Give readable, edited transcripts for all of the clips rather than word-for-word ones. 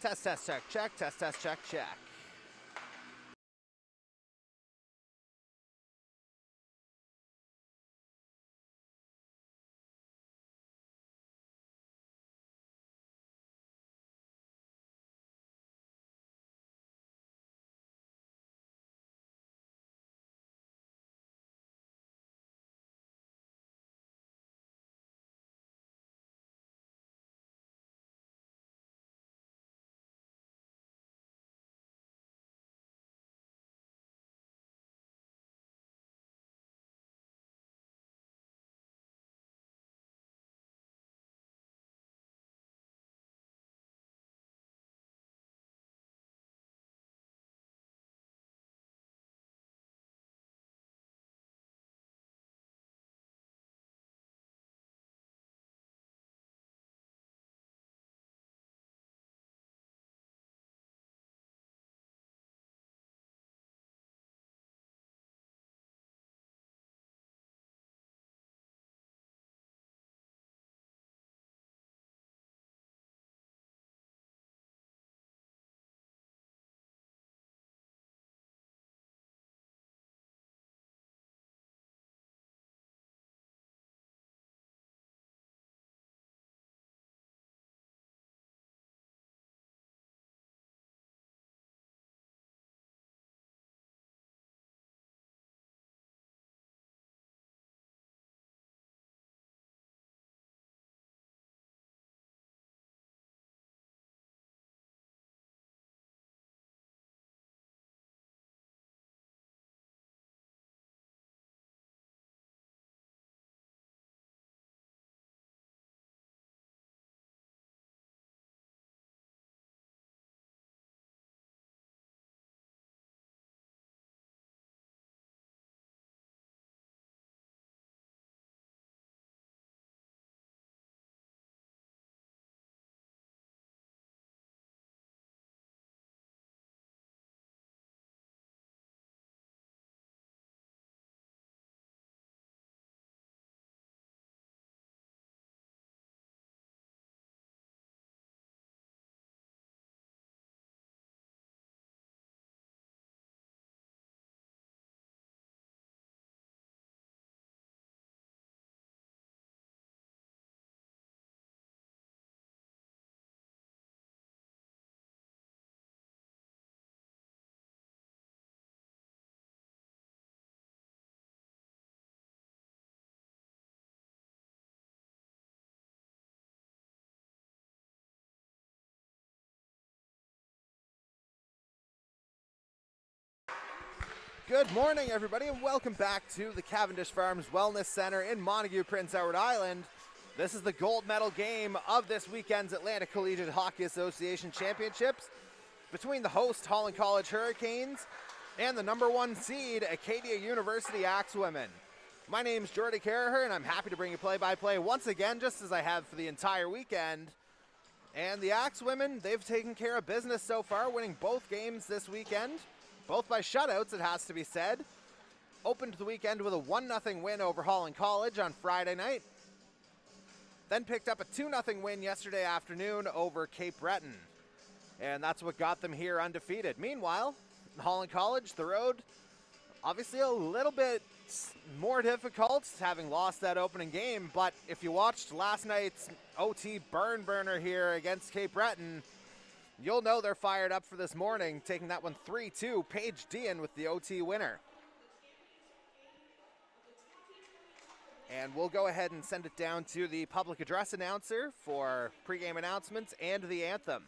Test, check. Test, check. Good morning, everybody, and welcome back to the Cavendish Farms Wellness Center in Montague, Prince Edward Island. This is the gold medal game of this weekend's Atlantic Collegiate Hockey Association Championships between the host Holland College Hurricanes and the number 1 seed Acadia University Axe Women. My name's Jordy Carraher, and I'm happy to bring you play-by-play once again, just as I have for the entire weekend. And the Axe Women, they've taken care of business so far, winning both games this weekend. Both by shutouts, it has to be said. Opened the weekend with a 1-0 win over Holland College on Friday night. Then picked up a 2-0 win yesterday afternoon over Cape Breton. And that's what got them here undefeated. Meanwhile, Holland College, the road, obviously a little bit more difficult, having lost that opening game. But if you watched last night's OT burner here against Cape Breton, you'll know they're fired up for this morning, taking that one 3-2. Paige Dean with the OT winner. And we'll go ahead and send it down to the public address announcer for pregame announcements and the anthem.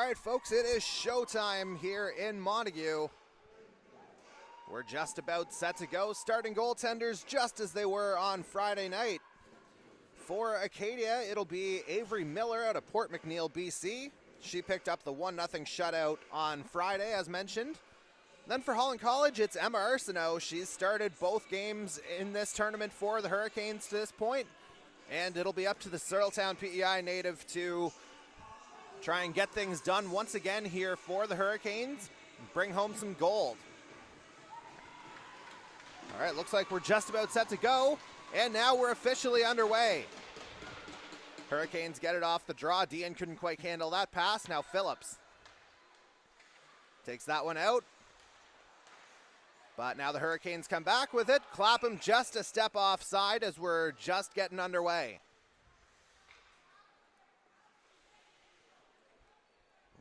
right, folks, it is showtime here in Montague. We're just about set to go. Starting goaltenders just as they were on Friday night. For Acadia, it'll be Avery Miller out of Port McNeill, BC. She picked up the 1-0 shutout on Friday, as mentioned. Then for Holland College, it's Emma Arsenault. She's started both games in this tournament for the Hurricanes to this point. And it'll be up to the Searletown PEI native to try and get things done once again here for the Hurricanes. Bring home some gold. All right, looks like we're just about set to go. And now we're officially underway. Hurricanes get it off the draw. Dean couldn't quite handle that pass. Now Phillips takes that one out. But now the Hurricanes come back with it. Clapham just a step offside as we're just getting underway.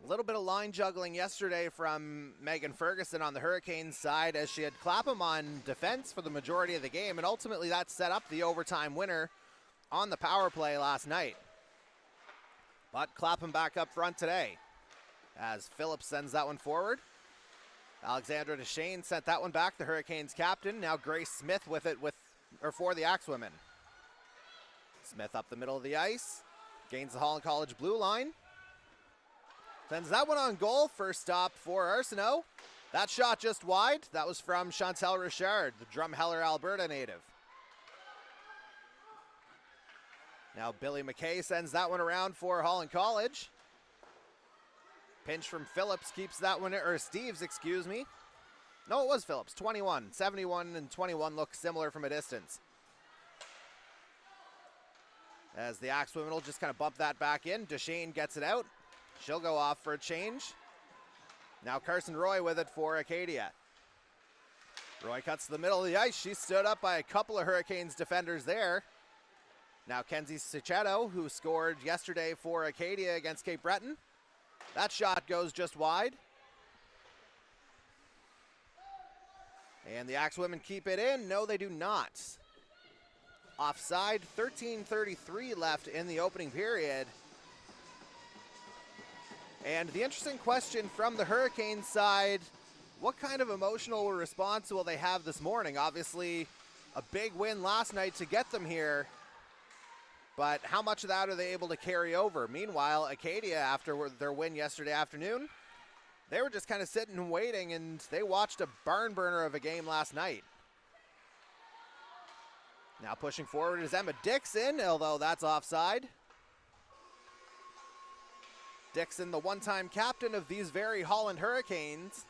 A little bit of line juggling yesterday from Megan Ferguson on the Hurricanes side as she had Clapham on defense for the majority of the game, and ultimately that set up the overtime winner on the power play last night. But Clapham back up front today as Phillips sends that one forward. Alexandra DeShane sent that one back, the Hurricanes captain. Now Grace Smith with it for the Axewomen. Smith up the middle of the ice, gains the Holland College blue line. Sends that one on goal. First stop for Arsenault. That shot just wide. That was from Chantel Richard, the Drumheller, Alberta native. Now Billy McKay sends that one around for Holland College. Pinch from Phillips keeps that one, or Steves, excuse me. No, it was Phillips, 21. 71 and 21 look similar from a distance. As the Axewomen will just kind of bump that back in. DeShane gets it out. She'll go off for a change. Now Carson Roy with it for Acadia. Roy cuts to the middle of the ice. She stood up by a couple of Hurricanes defenders there. Now Kenzie Sichetto, who scored yesterday for Acadia against Cape Breton. That shot goes just wide. And the Axewomen keep it in. No, they do not. Offside, 13:33 left in the opening period. And the interesting question from the Hurricane side, what kind of emotional response will they have this morning? Obviously, a big win last night to get them here, but how much of that are they able to carry over? Meanwhile, Acadia, after their win yesterday afternoon, they were just kind of sitting and waiting, and they watched a barn burner of a game last night. Now pushing forward is Emma Dixon, although that's offside. Dixon, the one-time captain of these very Holland Hurricanes,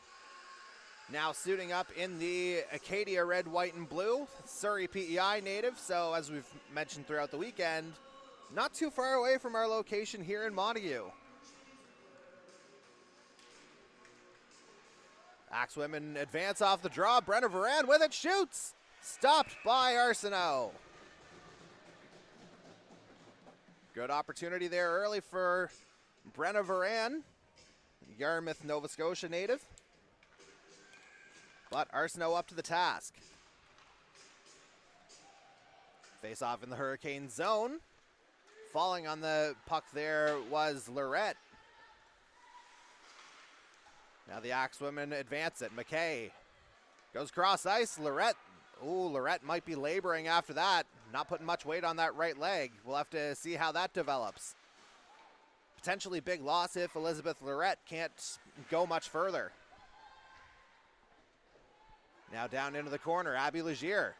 now suiting up in the Acadia red, white, and blue. Surrey PEI native, so as we've mentioned throughout the weekend, not too far away from our location here in Montague. Axewomen advance off the draw. Brenna Varan with it, shoots! Stopped by Arsenault. Good opportunity there early for Brenna Varan, Yarmouth, Nova Scotia native. But Arsenault up to the task. Face off in the Hurricane zone. Falling on the puck there was Lorette. Now the Axewomen advance it. McKay goes cross ice. Lorette. Ooh, Lorette might be laboring after that. Not putting much weight on that right leg. We'll have to see how that develops. Potentially big loss if Elizabeth Lorette can't go much further. Now down into the corner, Abby Legier.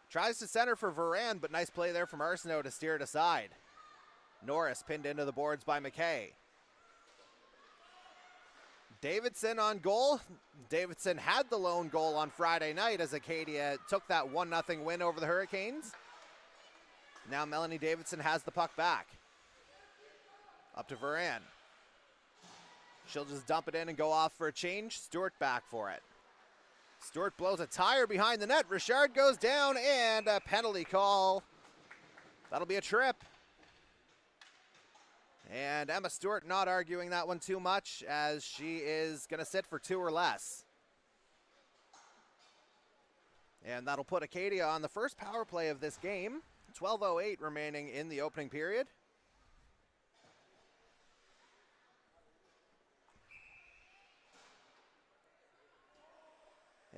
Tries to center for Varan, but nice play there from Arsenault to steer it aside. Norris pinned into the boards by McKay. Davidson on goal. Davidson had the lone goal on Friday night as Acadia took that 1-0 win over the Hurricanes. Now Melanie Davidson has the puck back. Up to Varan. She'll just dump it in and go off for a change. Stewart back for it. Stewart blows a tire behind the net. Richard goes down and a penalty call. That'll be a trip. And Emma Stewart not arguing that one too much as she is going to sit for 2 or less. And that'll put Acadia on the first power play of this game. 12:08 remaining in the opening period.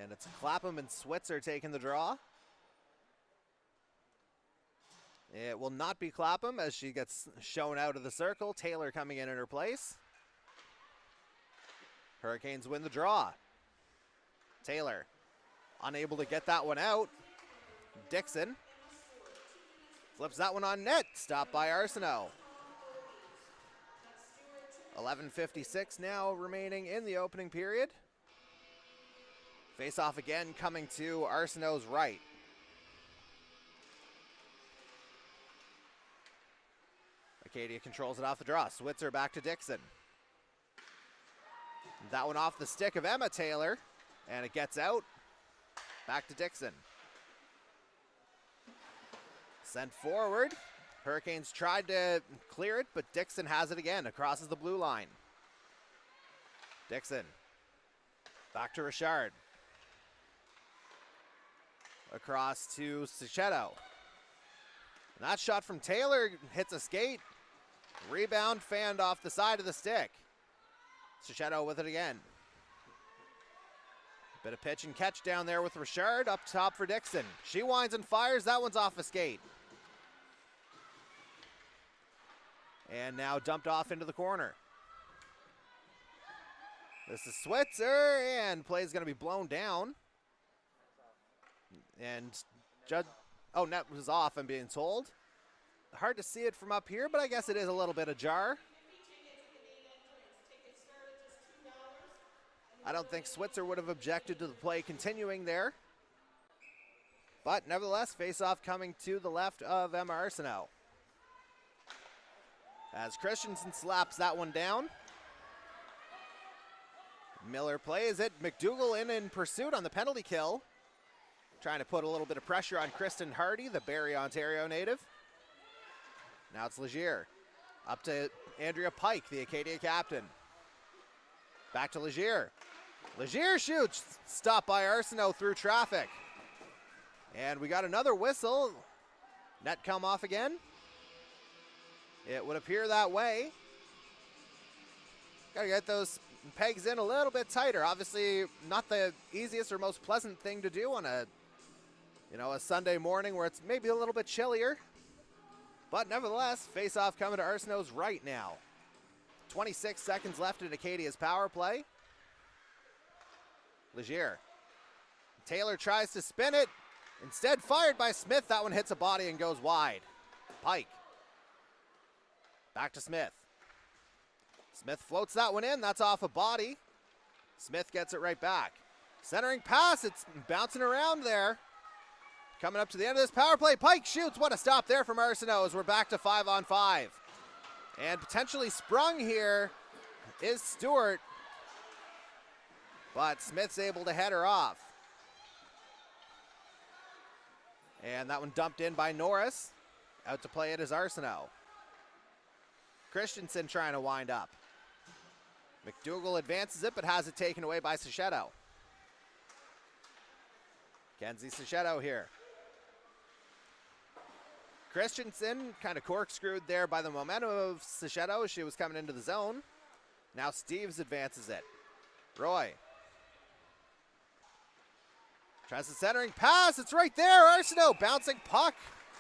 And it's Clapham and Switzer taking the draw. It will not be Clapham as she gets shown out of the circle. Taylor coming in her place. Hurricanes win the draw. Taylor unable to get that one out. Dixon flips that one on net. Stopped by Arsenault. 11:56 now remaining in the opening period. Face off again coming to Arsenault's right. Acadia controls it off the draw. Switzer back to Dixon. That one off the stick of Emma Taylor, and it gets out. Back to Dixon. Sent forward. Hurricanes tried to clear it, but Dixon has it again. It crosses the blue line. Dixon. Back to Richard. Across to Sachetto. And that shot from Taylor hits a skate. Rebound fanned off the side of the stick. Sachetto with it again. Bit of pitch and catch down there with Richard. Up top for Dixon. She winds and fires. That one's off a skate. And now dumped off into the corner. This is Switzer, and play is going to be blown down. And net was off, I'm being told. Hard to see it from up here, but I guess it is a little bit ajar. I don't think Switzer would have objected to the play continuing there. But nevertheless, face-off coming to the left of Emma Arsenault. As Christensen slaps that one down. Miller plays it. McDougall in pursuit on the penalty kill. Trying to put a little bit of pressure on Kristen Hardy, the Barrie, Ontario native. Now it's Legier. Up to Andrea Pike, the Acadia captain. Back to Legier. Legier shoots. Stopped by Arsenault through traffic. And we got another whistle. Net come off again. It would appear that way. Got to get those pegs in a little bit tighter. Obviously, not the easiest or most pleasant thing to do on a Sunday morning where it's maybe a little bit chillier. But nevertheless, face-off coming to Arsenault's right now. 26 seconds left in Acadia's power play. Legier. Taylor tries to spin it. Instead, fired by Smith. That one hits a body and goes wide. Pike. Back to Smith. Smith floats that one in. That's off a body. Smith gets it right back. Centering pass. It's bouncing around there. Coming up to the end of this power play. Pike shoots. What a stop there from Arsenault as we're back to 5-on-5. And potentially sprung here is Stewart. But Smith's able to head her off. And that one dumped in by Norris. Out to play it is Arsenault. Christensen trying to wind up. McDougall advances it, but has it taken away by Sachetto. Kenzie Sachetto here. Christensen kind of corkscrewed there by the momentum of Sachetto as she was coming into the zone. Now Steves advances it. Roy. Tries the centering pass. It's right there. Arsenault bouncing puck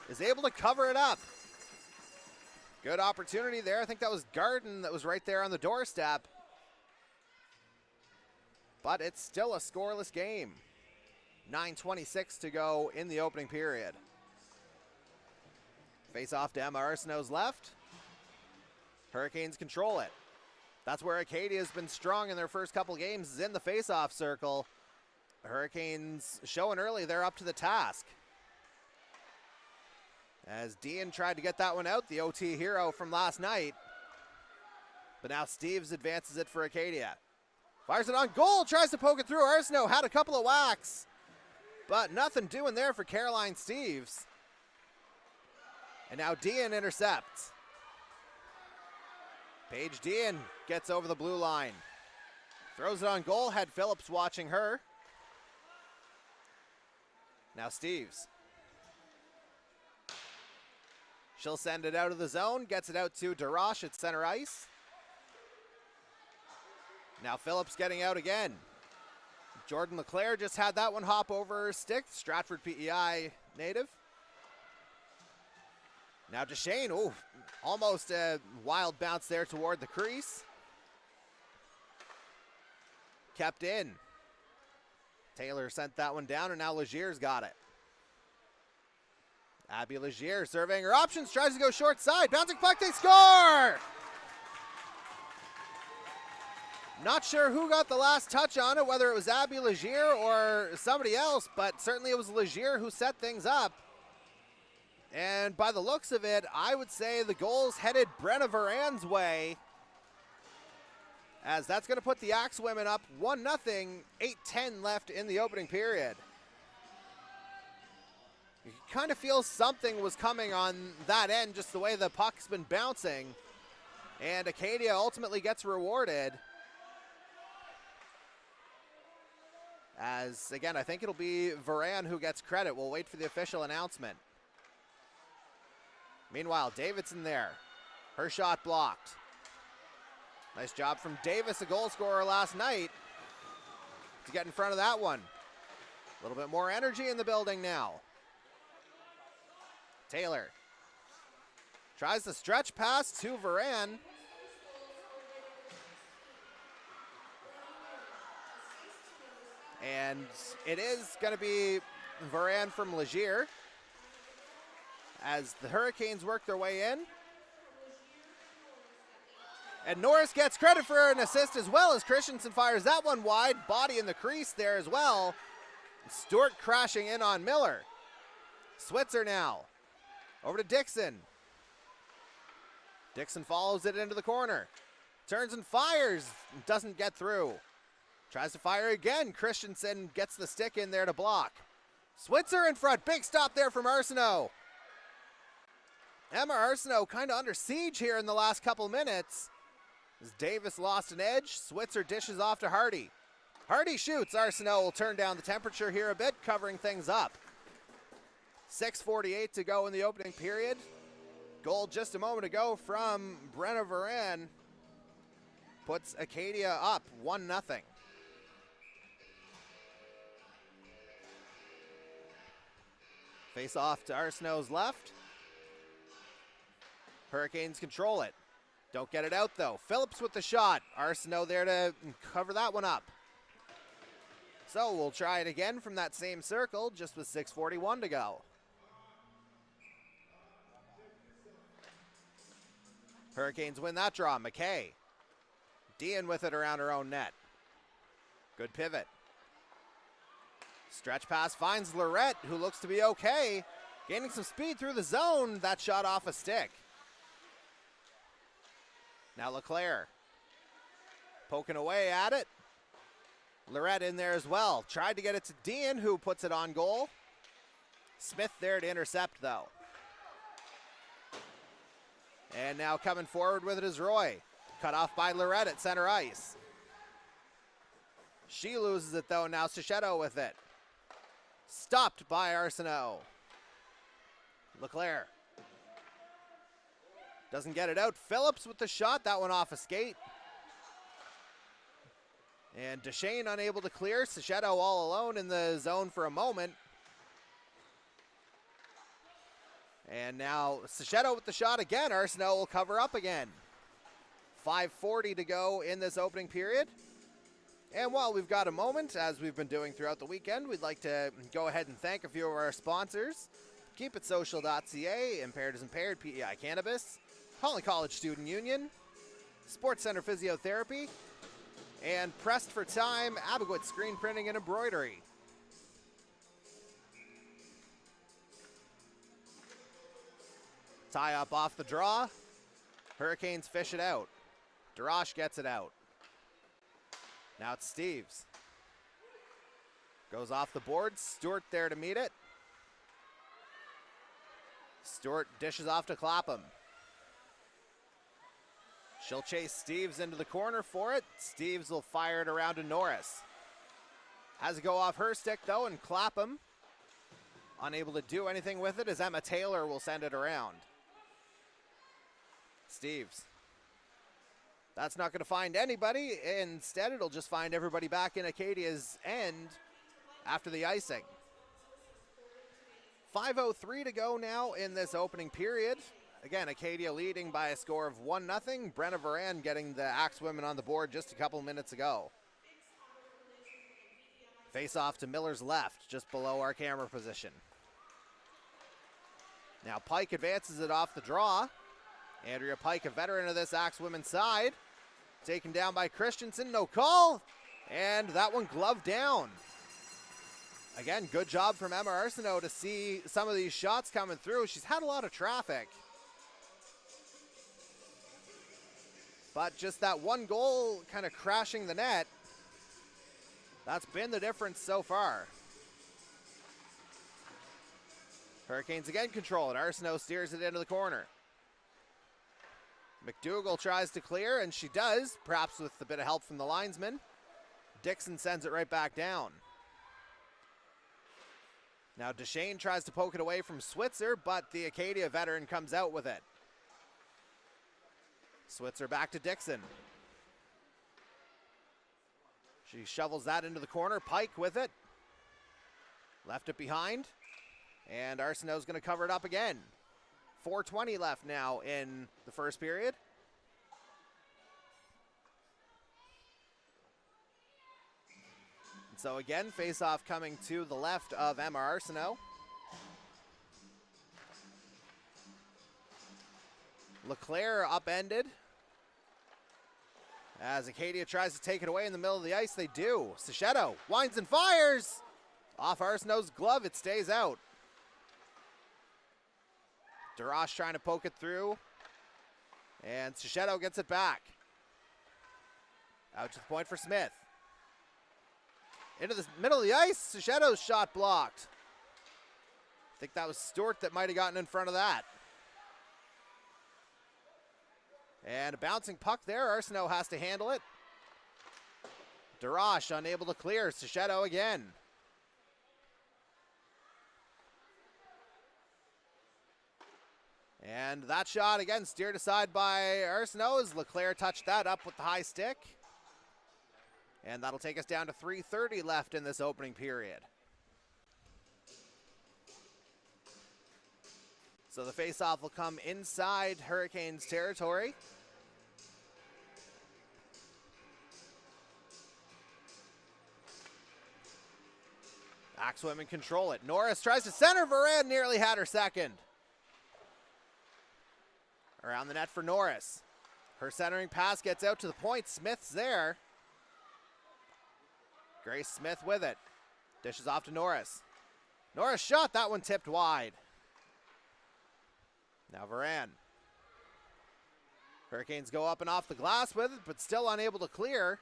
is able to cover it up. Good opportunity there. I think that was Garden that was right there on the doorstep. But it's still a scoreless game. 9:26 to go in the opening period. Face off to Emma Arsenault's left. Hurricanes control it. That's where Acadia has been strong in their first couple games, is in the face-off circle. Hurricanes showing early they're up to the task. As Dean tried to get that one out, the OT hero from last night. But now Steves advances it for Acadia. Fires it on goal, tries to poke it through. Arsenault had a couple of whacks, but nothing doing there for Caroline Steves. And now Dean intercepts. Paige Dean gets over the blue line. Throws it on goal, had Phillips watching her. Now Steves. She'll send it out of the zone, gets it out to DeRoche at center ice. Now Phillips getting out again. Jordan LeClaire just had that one hop over her stick. Stratford PEI native. Now Deshane, oh, almost a wild bounce there toward the crease. Kept in. Taylor sent that one down, and now Legier's got it. Abby Legier surveying her options, tries to go short side. Bouncing puck, they score! Not sure who got the last touch on it, whether it was Abby Legier or somebody else, but certainly it was Legier who set things up. And by the looks of it, I would say the goal's headed Brenna Varan's way, as that's going to put the Axe women up 1-0, 8:10 left in the opening period. You kind of feel something was coming on that end, just the way the puck's been bouncing. And Acadia ultimately gets rewarded. As, again, I think it'll be Varan who gets credit. We'll wait for the official announcement. Meanwhile, Davidson there. Her shot blocked. Nice job from Davis, a goal scorer last night, to get in front of that one. A little bit more energy in the building now. Taylor tries the stretch pass to Varan. And it is going to be Varan from Legier as the Hurricanes work their way in. And Norris gets credit for an assist as well, as Christensen fires that one wide. Body in the crease there as well. Stewart crashing in on Miller. Switzer now. Over to Dixon. Dixon follows it into the corner. Turns and fires. Doesn't get through. Tries to fire again. Christensen gets the stick in there to block. Switzer in front. Big stop there from Arsenault. Emma Arsenault kind of under siege here in the last couple minutes. As Davis lost an edge, Switzer dishes off to Hardy. Hardy shoots. Arsenault will turn down the temperature here a bit, covering things up. 6:48 to go in the opening period. Goal just a moment ago from Brenna Varan puts Acadia up 1-0. Face off to Arsenault's left. Hurricanes control it. Don't get it out though. Phillips with the shot. Arsenault there to cover that one up. So we'll try it again from that same circle, just with 6:41 to go. Hurricanes win that draw. McKay. Dean with it around her own net. Good pivot. Stretch pass finds Lorette, who looks to be okay. Gaining some speed through the zone. That shot off a stick. Now LeClaire. Poking away at it. Lorette in there as well. Tried to get it to Dean, who puts it on goal. Smith there to intercept, though. And now coming forward with it is Roy. Cut off by Lorette at center ice. She loses it, though. Now Sachetto with it. Stopped by Arsenault. LeClaire. Doesn't get it out. Phillips with the shot. That one off a skate. And Deshane unable to clear. Sachetto all alone in the zone for a moment. And now Sachetto with the shot again. Arsenault will cover up again. 5:40 to go in this opening period. And while we've got a moment, as we've been doing throughout the weekend, we'd like to go ahead and thank a few of our sponsors. KeepItSocial.ca, Impaired is Impaired, PEI Cannabis, Holly College Student Union, Sports Center Physiotherapy, and Pressed for Time, Abaguit Screen Printing and Embroidery. Tie up off the draw. Hurricanes fish it out. Darash gets it out. Now it's Steves. Goes off the board. Stewart there to meet it. Stewart dishes off to Clapham. She'll chase Steves into the corner for it. Steves will fire it around to Norris. Has to go off her stick though, and Clapham unable to do anything with it as Emma Taylor will send it around. Steves. That's not going to find anybody. Instead, it'll just find everybody back in Acadia's end after the icing. 5:03 to go now in this opening period. Again, Acadia leading by a score of 1-0. Brenna Varan getting the Axe women on the board just a couple minutes ago. Face off to Miller's left, just below our camera position. Now Pike advances it off the draw. Andrea Pike, a veteran of this Axe women's side. Taken down by Christensen, no call. And that one gloved down. Again, good job from Emma Arsenault to see some of these shots coming through. She's had a lot of traffic. But just that one goal kind of crashing the net, that's been the difference so far. Hurricanes again control it. Arsenault steers it into the corner. McDougall tries to clear, and she does, perhaps with a bit of help from the linesman. Dixon sends it right back down. Now Deshane tries to poke it away from Switzer, but the Acadia veteran comes out with it. Switzer back to Dixon. She shovels that into the corner. Pike with it. Left it behind. And Arsenault's going to cover it up again. 4:20 left now in the first period. And so again, face-off coming to the left of Emma Arsenault. LeClaire upended. As Acadia tries to take it away in the middle of the ice, they do. Sachetto winds and fires. Off Arsenault's glove, it stays out. Darash trying to poke it through. And Sachetto gets it back. Out to the point for Smith. Into the middle of the ice, Sachetto's shot blocked. I think that was Stewart that might have gotten in front of that. And a bouncing puck there. Arsenault has to handle it. Darash unable to clear. Sachetto again. And that shot again steered aside by Arsenault as LeClaire touched that up with the high stick. And that'll take us down to 3:30 left in this opening period. So the faceoff will come inside Hurricanes territory. Axe women control it. Norris tries to center. Varan nearly had her second. Around the net for Norris. Her centering pass gets out to the point. Smith's there. Grace Smith with it. Dishes off to Norris. Norris shot. That one tipped wide. Now Varan. Hurricanes go up and off the glass with it, but still unable to clear.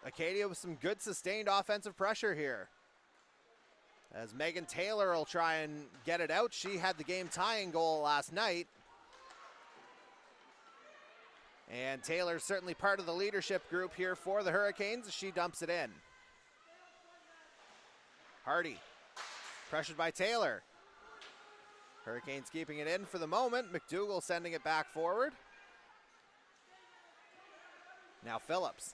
Acadia with some good sustained offensive pressure here. As Megan Taylor will try and get it out. She had the game tying goal last night. And Taylor's certainly part of the leadership group here for the Hurricanes as she dumps it in. Hardy, pressured by Taylor. Hurricanes keeping it in for the moment. McDougall sending it back forward. Now Phillips.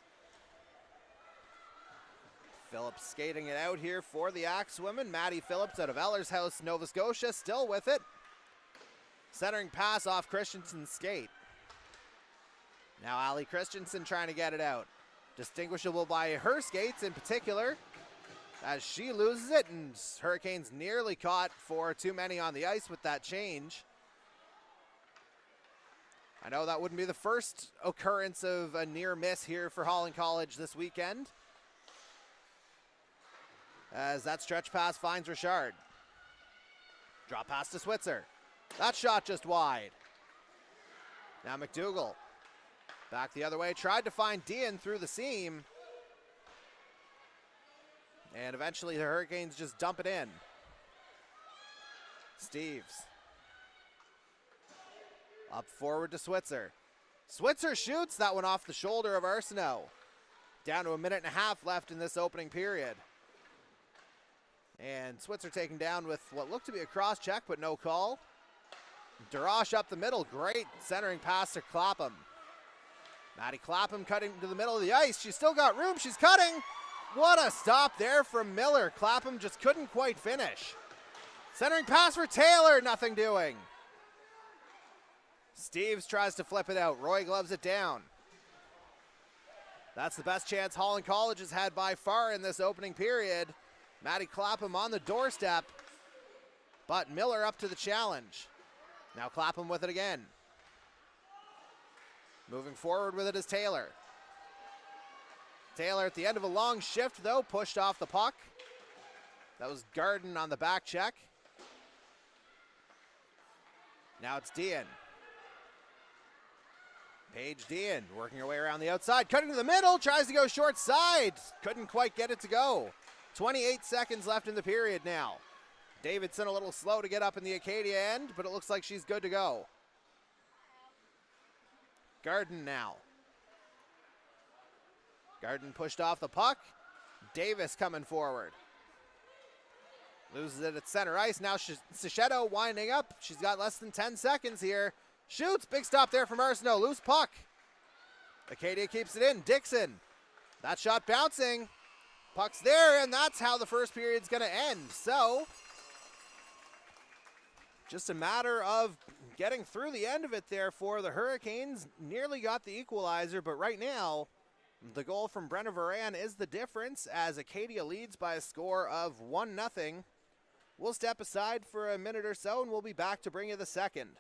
Phillips skating it out here for the Axe women. Maddie Phillips out of Ellershouse, Nova Scotia, still with it. Centering pass off Christensen's skate. Now Allie Christensen trying to get it out. Distinguishable by her skates in particular, as she loses it, and Hurricanes nearly caught for too many on the ice with that change. I know that wouldn't be the first occurrence of a near miss here for Holland College this weekend, as that stretch pass finds Richard. Drop pass to Switzer. That shot just wide. Now McDougall. Back the other way, tried to find Dean through the seam. And eventually the Hurricanes just dump it in. Steves. Up forward to Switzer. Switzer shoots that one off the shoulder of Arsenault. Down to 1.5 minutes left in this opening period. And Switzer taken down with what looked to be a cross check, but no call. Darash up the middle, great centering pass to Clapham. Maddie Clapham cutting to the middle of the ice. She's still got room. She's cutting. What a stop there from Miller. Clapham just couldn't quite finish. Centering pass for Taylor. Nothing doing. Steves tries to flip it out. Roy gloves it down. That's the best chance Holland College has had by far in this opening period. Maddie Clapham on the doorstep, but Miller up to the challenge. Now Clapham with it again. Moving forward with it is Taylor. Taylor at the end of a long shift, though, pushed off the puck. That was Garden on the back check. Now it's Dean. Paige Dean working her way around the outside, cutting to the middle, tries to go short side. Couldn't quite get it to go. 28 seconds left in the period now. Davidson a little slow to get up in the Acadia end, but it looks like she's good to go. Garden now. Garden pushed off the puck. Davis coming forward. Loses it at center ice. Now Sachetto winding up. She's got less than 10 seconds here. Shoots. Big stop there from Arsenault. Loose puck. Acadia keeps it in. Dixon. That shot bouncing. Puck's there, and that's how the first period's going to end. So, just a matter of getting through the end of it there for the Hurricanes. Nearly got the equalizer, but right now, the goal from Brenna Varan is the difference as Acadia leads by a score of 1-0. We'll step aside for a minute or so, and we'll be back to bring you the second.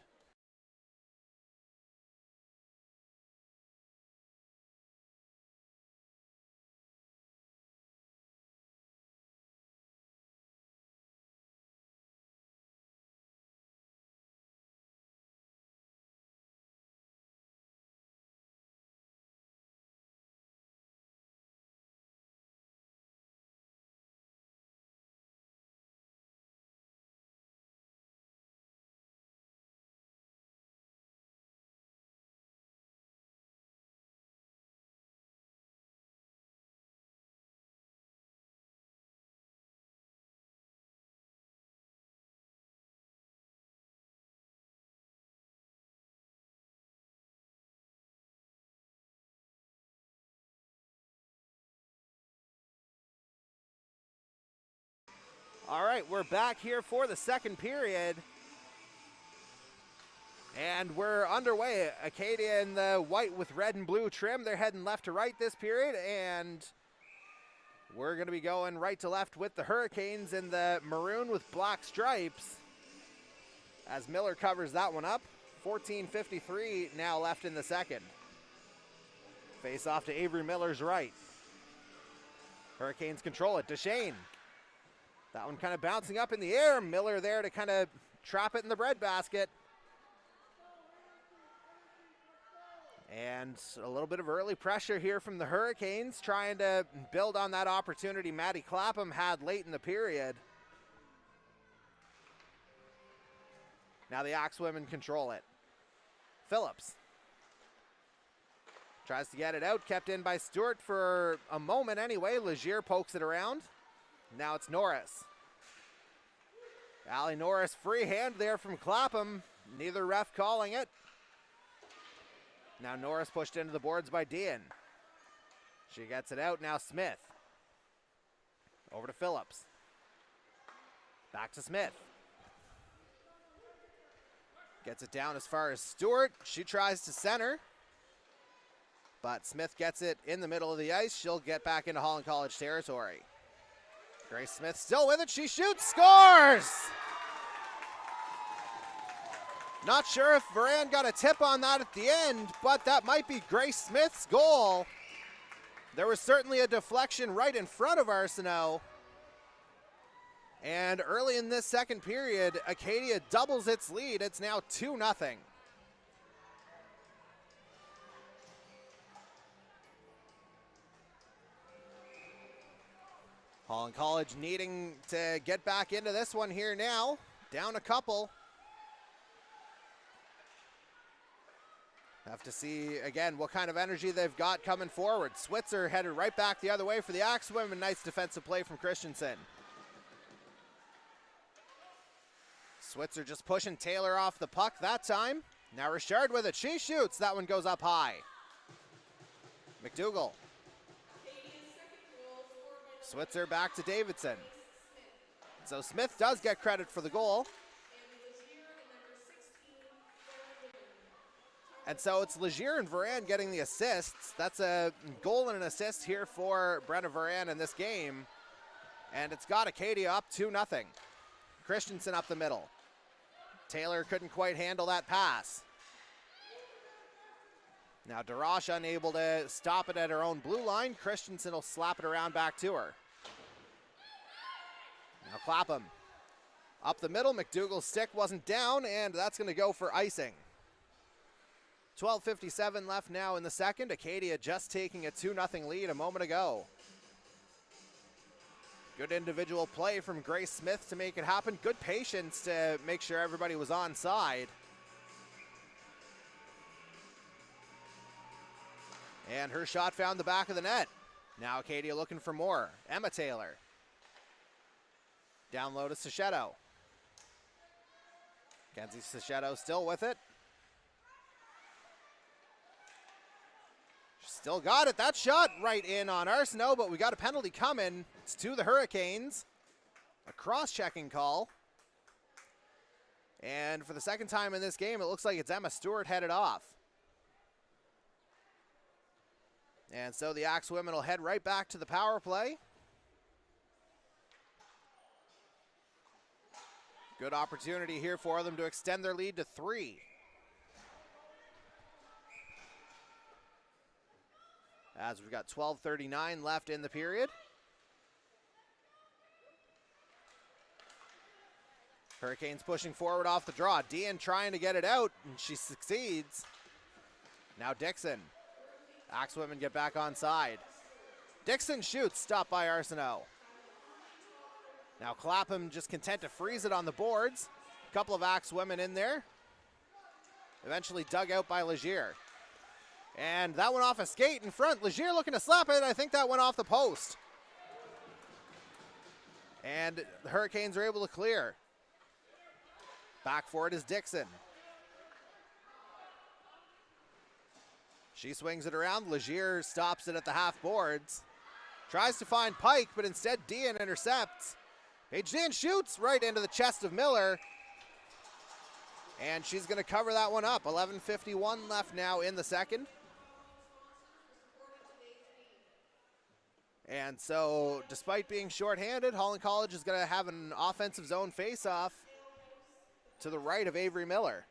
All right, we're back here for the second period. And we're underway. Acadia in the white with red and blue trim. They're heading left to right this period. And we're going to be going right to left with the Hurricanes in the maroon with black stripes. As Miller covers that one up. 14:53 now left in the second. Face off to Avery Miller's right. Hurricanes control it. Duchesne. That one kind of bouncing up in the air. Miller there to kind of trap it in the breadbasket. And a little bit of early pressure here from the Hurricanes, trying to build on that opportunity Maddie Clapham had late in the period. Now the Axe women control it. Phillips tries to get it out, kept in by Stewart for a moment anyway. Legier pokes it around. Now it's Norris. Allie Norris free hand there from Clapham. Neither ref calling it. Now Norris pushed into the boards by Dean. She gets it out. Now Smith. Over to Phillips. Back to Smith. Gets it down as far as Stewart. She tries to center. But Smith gets it in the middle of the ice. She'll get back into Holland College territory. Grace Smith still with it. She shoots, scores! Not sure if Varan got a tip on that at the end, but that might be Grace Smith's goal. There was certainly a deflection right in front of Arsenault. And early in this second period, Acadia doubles its lead. It's now 2-0. Holland College needing to get back into this one here now. Down a couple. Have to see, again, what kind of energy they've got coming forward. Switzer headed right back the other way for the Axe women. Nice defensive play from Christensen. Switzer just pushing Taylor off the puck that time. Now Richard with it. She shoots. That one goes up high. McDougall. Switzer back to Davidson. So Smith does get credit for the goal. And so it's Legier and Varan getting the assists. That's a goal and an assist here for Brenna Varan in this game. And it's got Acadia up 2-0. Christensen up the middle. Taylor couldn't quite handle that pass. Now Darash unable to stop it at her own blue line. Christensen will slap it around back to her. Now Clapham up the middle. McDougall's stick wasn't down, and that's going to go for icing. 12:57 left now in the second. Acadia just taking a 2-0 lead a moment ago. Good individual play from Grace Smith to make it happen. Good patience to make sure everybody was onside. And her shot found the back of the net. Now Acadia looking for more. Emma Taylor. Down low to Sachetto. Kenzie Sachetto still with it. Still got it. That shot right in on Arsenault, but we got a penalty coming. It's to the Hurricanes. A cross-checking call. And for the second time in this game, it looks like it's Emma Stewart headed off. And so the Axe women will head right back to the power play. Good opportunity here for them to extend their lead to 3. As we've got 12:39 left in the period. Hurricanes pushing forward off the draw. Dean trying to get it out, and she succeeds. Now Dixon. Axe women get back on side. Dixon shoots, stopped by Arsenault. Now Clapham just content to freeze it on the boards. A couple of Axe women in there. Eventually dug out by Legier. And that went off a skate in front. Legier looking to slap it. I think that went off the post. And the Hurricanes are able to clear. Back for it is Dixon. She swings it around. Legier stops it at the half boards. Tries to find Pike, but instead Dean intercepts. Paige Dean shoots right into the chest of Miller. And she's going to cover that one up. 11:51 left now in the second. And so, despite being shorthanded, Holland College is going to have an offensive zone face-off to the right of Avery Miller.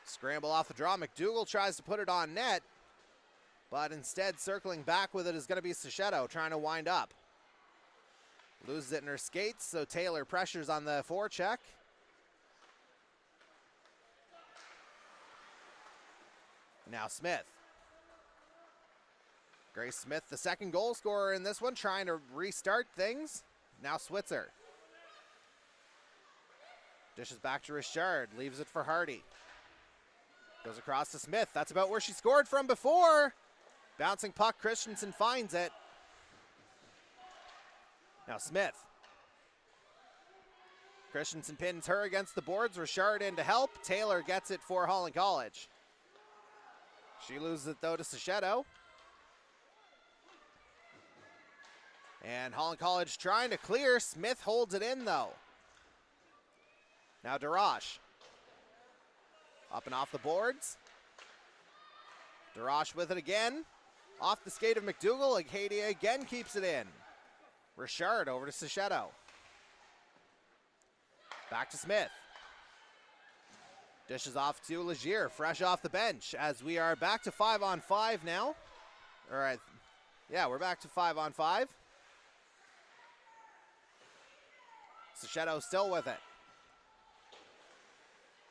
Scramble off the draw. McDougall tries to put it on net, but instead circling back with it is going to be Sachetto trying to wind up. Loses it in her skates, so Taylor pressures on the forecheck. Now Smith. Grace Smith, the second goal scorer in this one, trying to restart things. Now Switzer. Dishes back to Richard, leaves it for Hardy. Goes across to Smith. That's about where she scored from before. Bouncing puck, Christensen finds it. Now Smith. Christensen pins her against the boards. Richard in to help. Taylor gets it for Holland College. She loses it though to Sachetto. And Holland College trying to clear. Smith holds it in though. Now Darash. Up and off the boards. Darash with it again. Off the skate of McDougall. Acadia again keeps it in. Richard over to Sachetto. Back to Smith. Dishes off to Legier, fresh off the bench, as we are back to 5-on-5 now. All right, yeah, we're back to 5-on-5. Sachetto still with it.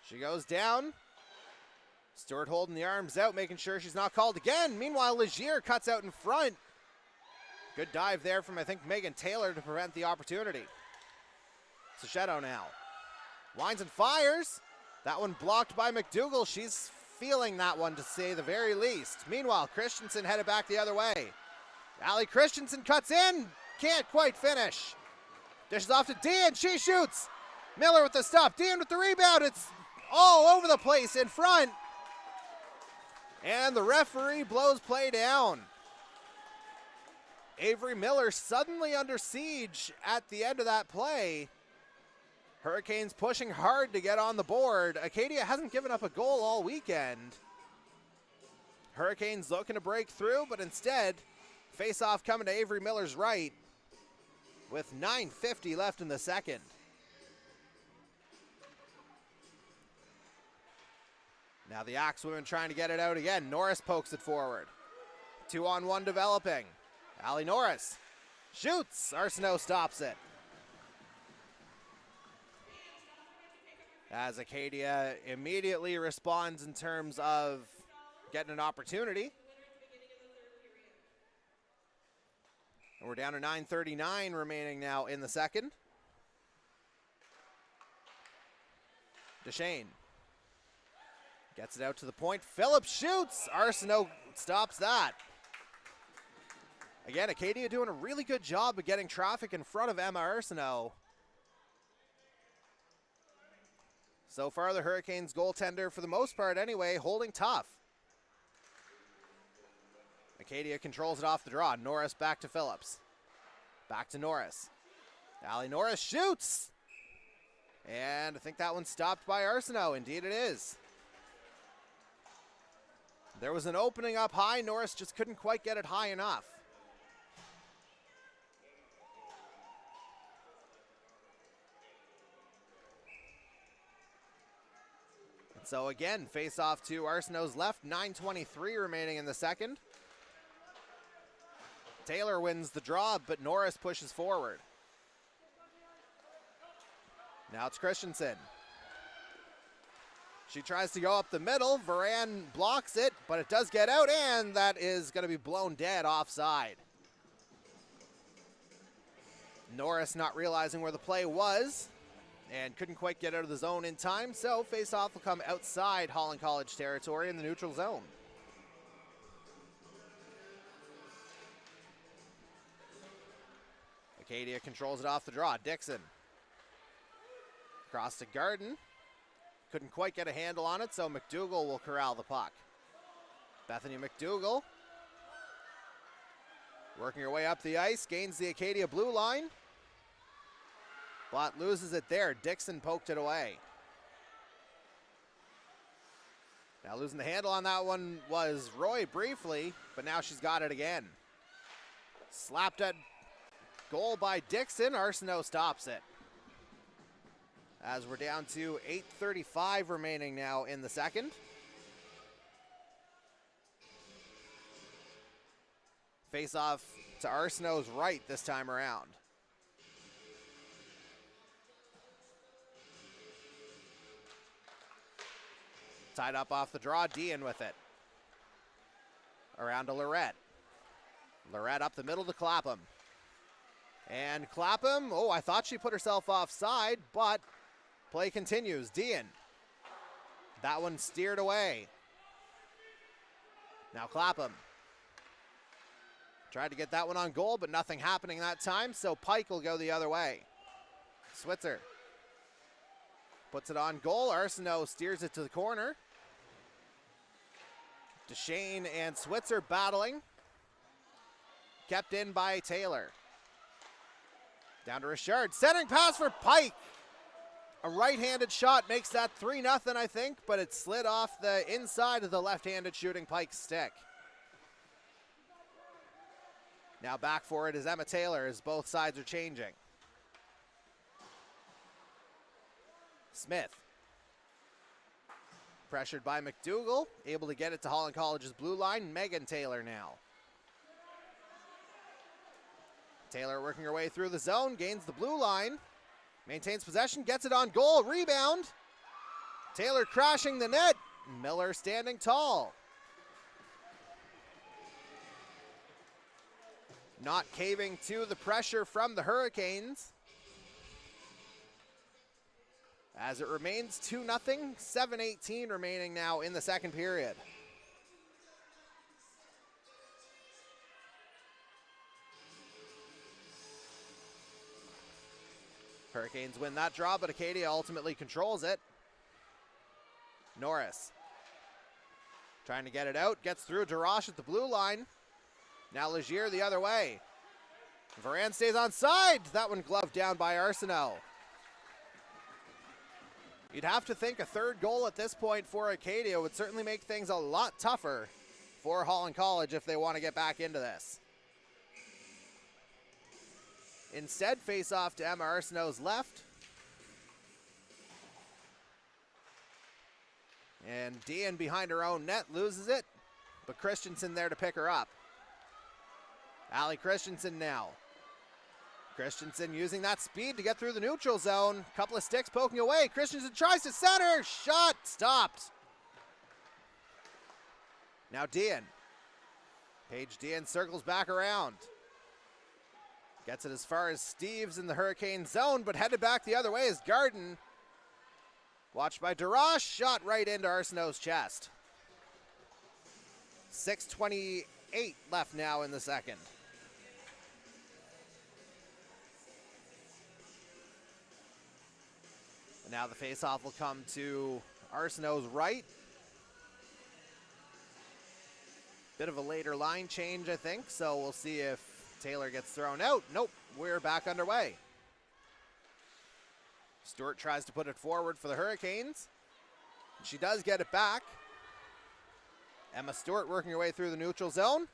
She goes down. Stewart holding the arms out, making sure she's not called again. Meanwhile, Legier cuts out in front. Good dive there from, I think, Megan Taylor to prevent the opportunity. Sachetto now. Winds and fires. That one blocked by McDougall. She's feeling that one, to say the very least. Meanwhile, Christensen headed back the other way. Allie Christensen cuts in. Can't quite finish. Dishes off to Dean. She shoots. Miller with the stop. Dean with the rebound. It's all over the place in front. And the referee blows play down. Avery Miller suddenly under siege at the end of that play. Hurricanes pushing hard to get on the board. Acadia hasn't given up a goal all weekend. Hurricanes looking to break through, but instead, face-off coming to Avery Miller's right with 9:50 left in the second. Now the Axewomen trying to get it out again. Norris pokes it forward. 2-on-1 developing. Allie Norris shoots. Arsenault stops it. As Acadia immediately responds in terms of getting an opportunity. And we're down to 9:39 remaining now in the second. Deschênes gets it out to the point. Phillips shoots. Arsenault stops that. Again, Acadia doing a really good job of getting traffic in front of Emma Arsenault. So far, the Hurricanes goaltender, for the most part anyway, holding tough. Acadia controls it off the draw. Norris back to Phillips. Back to Norris. Allie Norris shoots. And I think that one's stopped by Arsenault. Indeed it is. There was an opening up high. Norris just couldn't quite get it high enough. And so again, face off to Arsenault's left. 9:23 remaining in the second. Taylor wins the draw, but Norris pushes forward. Now it's Christensen. She tries to go up the middle. Varan blocks it, but it does get out, and that is going to be blown dead offside. Norris not realizing where the play was and couldn't quite get out of the zone in time, so face-off will come outside Holland College territory in the neutral zone. Acadia controls it off the draw. Dixon. Across to Garden. Couldn't quite get a handle on it, so McDougall will corral the puck. Bethany McDougall working her way up the ice, gains the Acadia blue line, but loses it there. Dixon poked it away. Now losing the handle on that one was Roy briefly, but now she's got it again. Slapped at goal by Dixon. Arsenault stops it. As we're down to 8:35 remaining now in the second. Face off to Arsenault's right this time around. Tied up off the draw, Dean with it. Around to Lorette. Lorette up the middle to Clapham. And Clapham, oh, I thought she put herself offside, but play continues. Dean. That one steered away. Now Clapham. Tried to get that one on goal, but nothing happening that time, so Pike will go the other way. Switzer puts it on goal. Arsenault steers it to the corner. Deschênes and Switzer battling. Kept in by Taylor. Down to Richard. Centering pass for Pike. A right-handed shot makes that 3-0, I think, but it slid off the inside of the left-handed shooting Pike's stick. Now back for it is Emma Taylor as both sides are changing. Smith. Pressured by McDougall. Able to get it to Holland College's blue line. Megan Taylor now. Taylor working her way through the zone. Gains the blue line. Maintains possession. Gets it on goal. Rebound. Taylor crashing the net. Miller standing tall. Not caving to the pressure from the Hurricanes. As it remains 2-0, 7:18 remaining now in the second period. Hurricanes win that draw, but Acadia ultimately controls it. Norris Trying to get it out. Gets through. Darash at the blue line. Now Legier the other way. Varan stays on side. That one gloved down by Arsenault. You'd have to think a third goal at this point for Acadia would certainly make things a lot tougher for Holland College if they want to get back into this. Instead, face off to Emma Arsenault's left. And Dean behind her own net loses it, but Christensen there to pick her up. Allie Christensen now. Christensen using that speed to get through the neutral zone. Couple of sticks poking away. Christensen tries to center. Shot stopped. Now Dean. Paige Dean circles back around. Gets it as far as Steves in the Hurricane zone, but headed back the other way is Garden. Watched by Darash. Shot right into Arsenault's chest. 6:28 left now in the second. Now the faceoff will come to Arsenault's right. Bit of a later line change, I think, so we'll see if Taylor gets thrown out. Nope, we're back underway. Stewart tries to put it forward for the Hurricanes. She does get it back. Emma Stewart working her way through the neutral zone.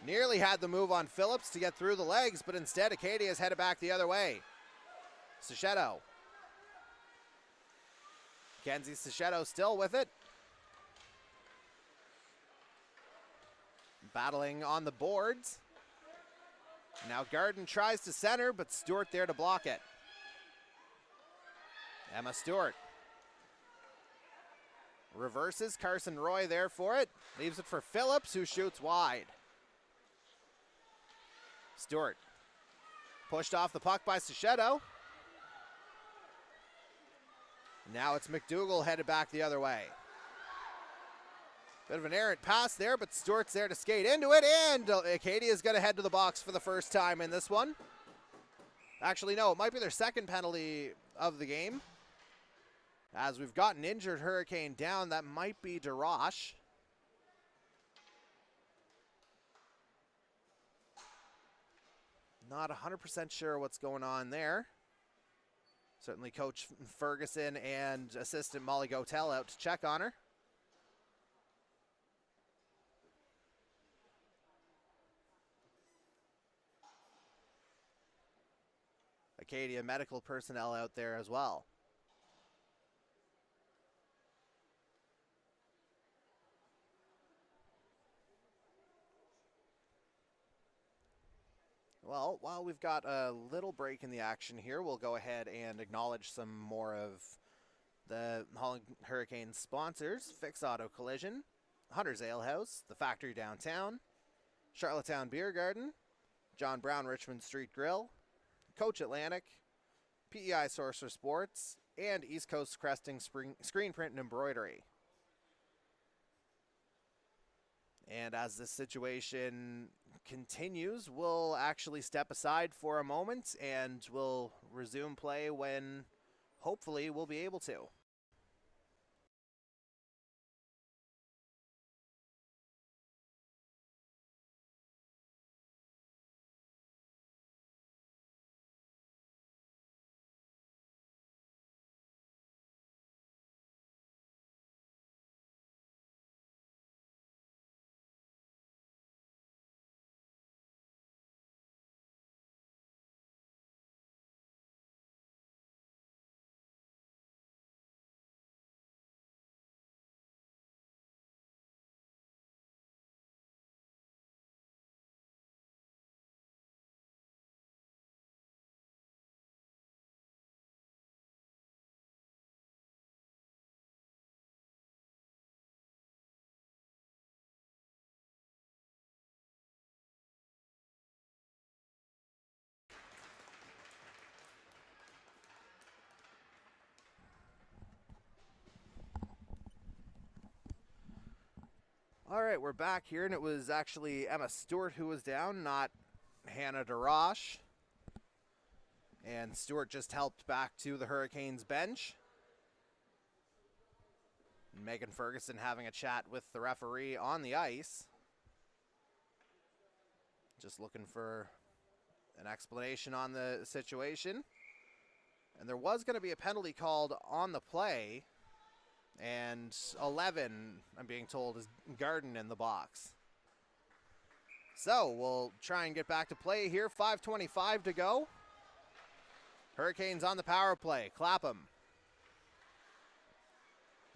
Nearly had the move on Phillips to get through the legs, but instead Acadia is headed back the other way. Sachetto. Kenzie Sachetto still with it. Battling on the boards. Now Garden tries to center, but Stewart there to block it. Emma Stewart. Reverses. Carson Roy there for it. Leaves it for Phillips, who shoots wide. Stewart. Pushed off the puck by Sachetto. Now it's McDougall headed back the other way. Bit of an errant pass there, but Stewart's there to skate into it, and Acadia's going to head to the box for the first time in this one. Actually, no, it might be their second penalty of the game. As we've got an injured Hurricane down, that might be Darash. Not 100% sure what's going on there. Certainly Coach Ferguson and assistant Molly Gotel out to check on her. Acadia medical personnel out there as well. Well, while we've got a little break in the action here, we'll go ahead and acknowledge some more of the Holland Hurricanes sponsors. Fix Auto Collision, Hunter's Ale House, The Factory Downtown, Charlottetown Beer Garden, John Brown Richmond Street Grill, Coach Atlantic, PEI Sorcerer Sports, and East Coast Cresting Screen Print and Embroidery. And as this situation continues, we'll actually step aside for a moment and we'll resume play when hopefully we'll be able to. All right, we're back here, and it was actually Emma Stewart who was down, not Hannah Darash. And Stewart just helped back to the Hurricanes bench. Megan Ferguson having a chat with the referee on the ice. Just looking for an explanation on the situation. And there was going to be a penalty called on the play. And 11, I'm being told, is Garden in the box. So we'll try and get back to play here. 5:25 to go. Hurricanes on the power play. Clapham.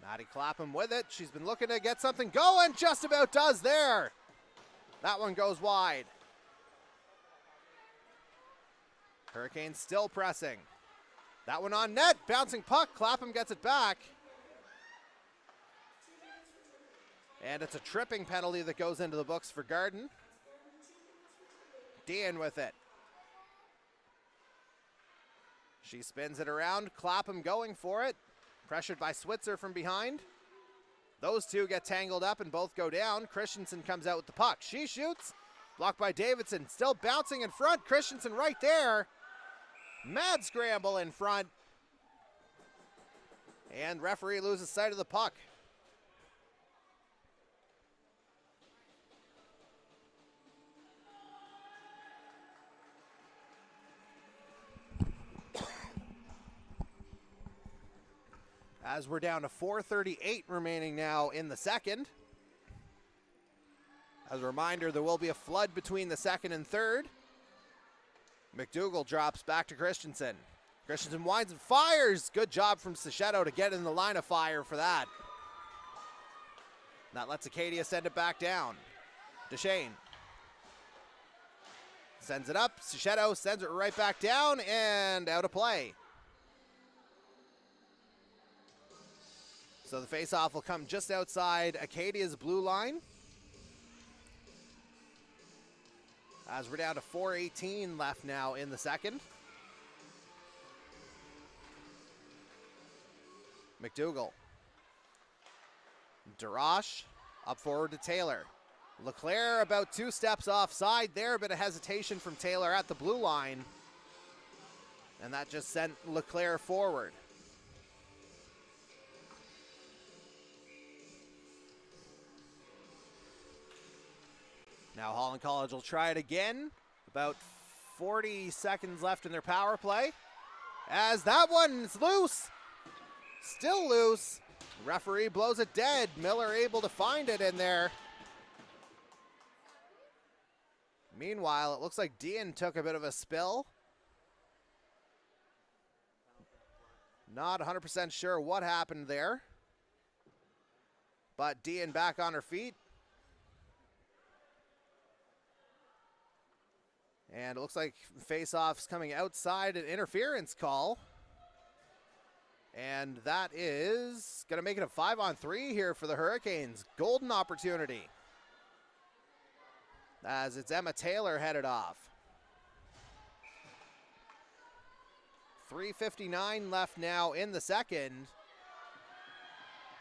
Maddie Clapham with it. She's been looking to get something going. Just about does there. That one goes wide. Hurricanes still pressing. That one on net. Bouncing puck. Clapham gets it back. And it's a tripping penalty that goes into the books for Garden. Dean with it. She spins it around. Clapham going for it. Pressured by Switzer from behind. Those two get tangled up and both go down. Christensen comes out with the puck. She shoots. Blocked by Davidson. Still bouncing in front. Christensen right there. Mad scramble in front. And referee loses sight of the puck. As we're down to 4:38 remaining now in the second. As a reminder, there will be a flood between the second and third. McDougall drops back to Christensen. Christensen winds and fires. Good job from Sachetto to get in the line of fire for that. That lets Acadia send it back down. Duchesne sends it up. Sachetto sends it right back down and out of play. So the faceoff will come just outside Acadia's blue line. As we're down to 4:18 left now in the second. McDougall. Darash up forward to Taylor. LeClaire about 2 steps offside there, but a hesitation from Taylor at the blue line. And that just sent LeClaire forward. Now Holland College will try it again. About 40 seconds left in their power play. As that one's loose. Still loose. Referee blows it dead. Miller able to find it in there. Meanwhile, it looks like Dean took a bit of a spill. Not 100% sure what happened there. But Dean back on her feet. And it looks like face-off's coming outside, an interference call. And that is going to make it a 5-on-3 here for the Hurricanes. Golden opportunity. As it's Emma Taylor headed off. 3:59 left now in the second.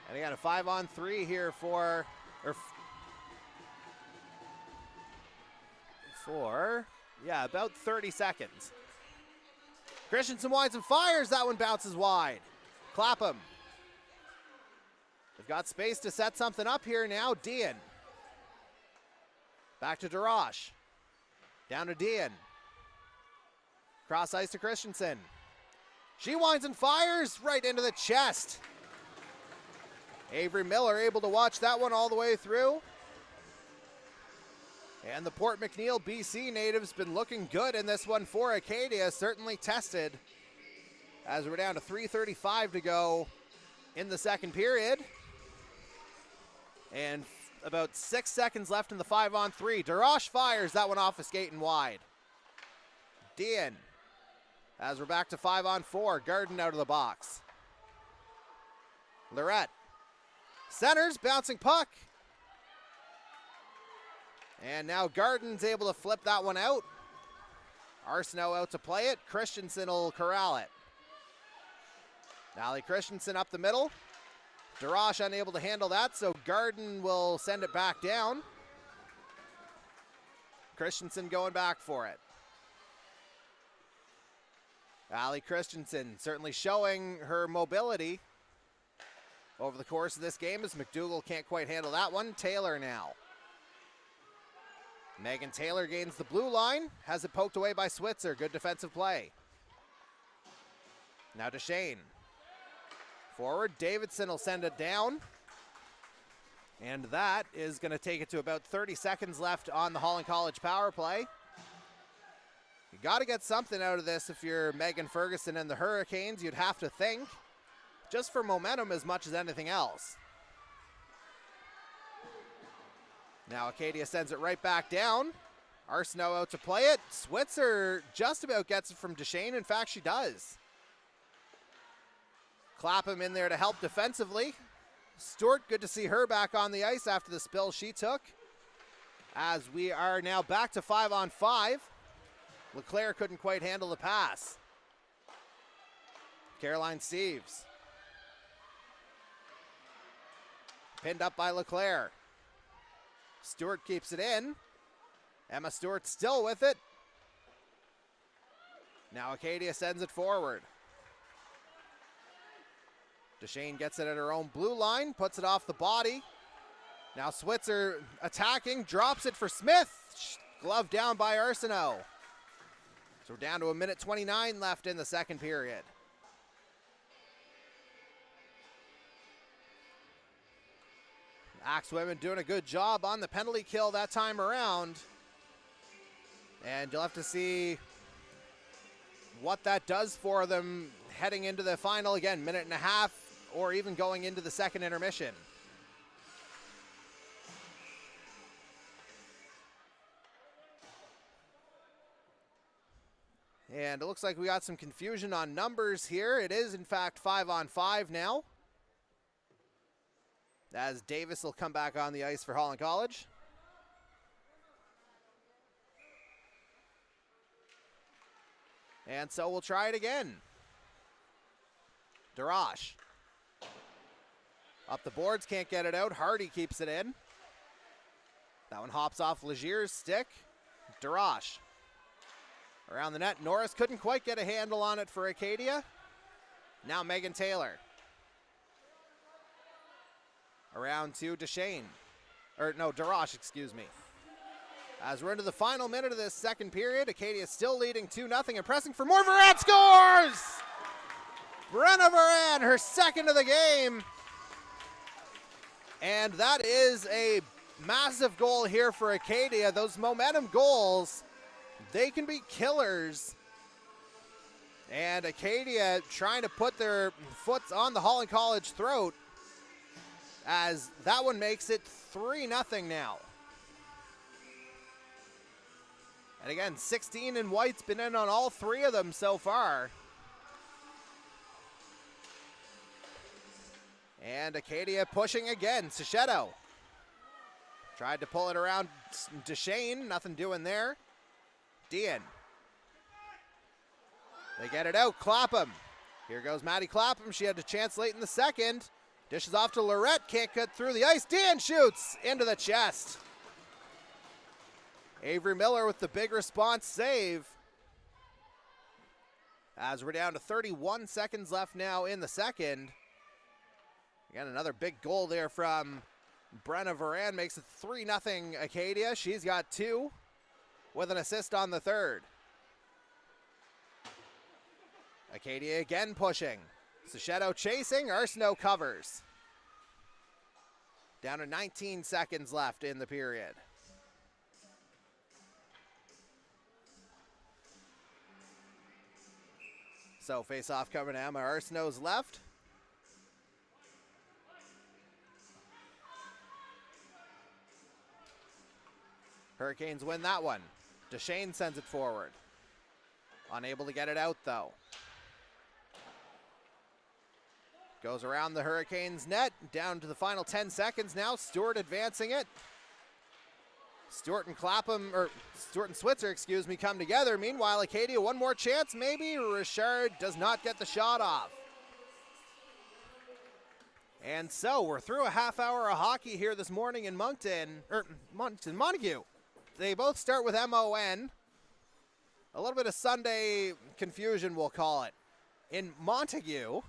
And again, a 5-on-3 here for about 30 seconds. Christensen winds and fires. That one bounces wide. Clapham. They've got space to set something up here now. Dean. Back to Darash. Down to Dean. Cross ice to Christensen. She winds and fires right into the chest. Avery Miller able to watch that one all the way through. And the Port McNeil, BC natives been looking good in this one for Acadia. Certainly tested as we're down to 3:35 to go in the second period. And about 6 seconds left in the 5-on-3. Darash fires that one off a skate and wide. Dean, as we're back to 5-on-4. Garden out of the box. Lorette centers, bouncing puck. And now Garden's able to flip that one out. Arsenault out to play it. Christensen will corral it. Allie Christensen up the middle. Darash unable to handle that, so Garden will send it back down. Christensen going back for it. Allie Christensen certainly showing her mobility over the course of this game as McDougall can't quite handle that one. Taylor now. Megan Taylor gains the blue line, has it poked away by Switzer. Good defensive play. Now DeShane. Forward, Davidson will send it down. And that is going to take it to about 30 seconds left on the Holland College power play. You got to get something out of this if you're Megan Ferguson and the Hurricanes, you'd have to think. Just for momentum as much as anything else. Now Acadia sends it right back down. Arsenault out to play it. Switzer just about gets it from DeShane. In fact, she does. Clapham in there to help defensively. Stewart, good to see her back on the ice after the spill she took. As we are now back to 5-on-5. LeClaire couldn't quite handle the pass. Caroline Steeves. Pinned up by LeClaire. Stewart keeps it in. Emma Stewart still with it. Now Acadia sends it forward. DeShane gets it at her own blue line, puts it off the body. Now Switzer attacking, drops it for Smith. Glove down by Arsenault. So we're down to 1:29 left in the second period. Axe women doing a good job on the penalty kill that time around. And you'll have to see what that does for them heading into the final. Again, minute and a half, or even going into the second intermission. And it looks like we got some confusion on numbers here. It is, in fact, 5-on-5 now, as Davis will come back on the ice for Holland College. And so we'll try it again. Darash. Up the boards, can't get it out. Hardy keeps it in. That one hops off Legier's stick. Darash. Around the net, Norris couldn't quite get a handle on it for Acadia. Now Megan Taylor. Around to DeShane. Or no, Darash, excuse me. As we're into the final minute of this second period, Acadia still leading 2-0 and pressing for more. Varan scores! Brenna Varan, her second of the game. And that is a massive goal here for Acadia. Those momentum goals, they can be killers. And Acadia trying to put their foot on the Holland College throat, as that one makes it 3-0 now. And again, 16 in white's been in on all three of them so far. And Acadia pushing again. Sachetto tried to pull it around DeShane. Nothing doing there. Dean. They get it out. Clapham. Here goes Maddie Clapham. She had a chance late in the second. Dishes off to Lorette. Can't cut through the ice. Dean shoots into the chest. Avery Miller with the big response save. As we're down to 31 seconds left now in the second. Again, another big goal there from Brenna Varan makes it 3-0 Acadia. She's got 2 with an assist on the third. Acadia again pushing. Sachetto chasing. Arsenault covers. Down to 19 seconds left in the period. So face-off coming to Emma Arsenault's left. Hurricanes win that one. DeShane sends it forward. Unable to get it out though. Goes around the Hurricanes net, down to the final 10 seconds now. Stewart advancing it. Stewart and Switzer, excuse me, come together. Meanwhile, Acadia, one more chance, maybe. Richard does not get the shot off. And so we're through a half hour of hockey here this morning in Montague. They both start with MON. A little bit of Sunday confusion, we'll call it. In Montague,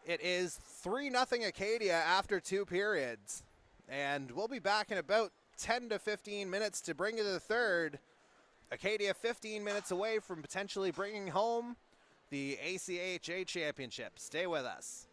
It is 3-0 Acadia after 2 periods. And we'll be back in about 10 to 15 minutes to bring you the third. Acadia 15 minutes away from potentially bringing home the ACHA championship. Stay with us.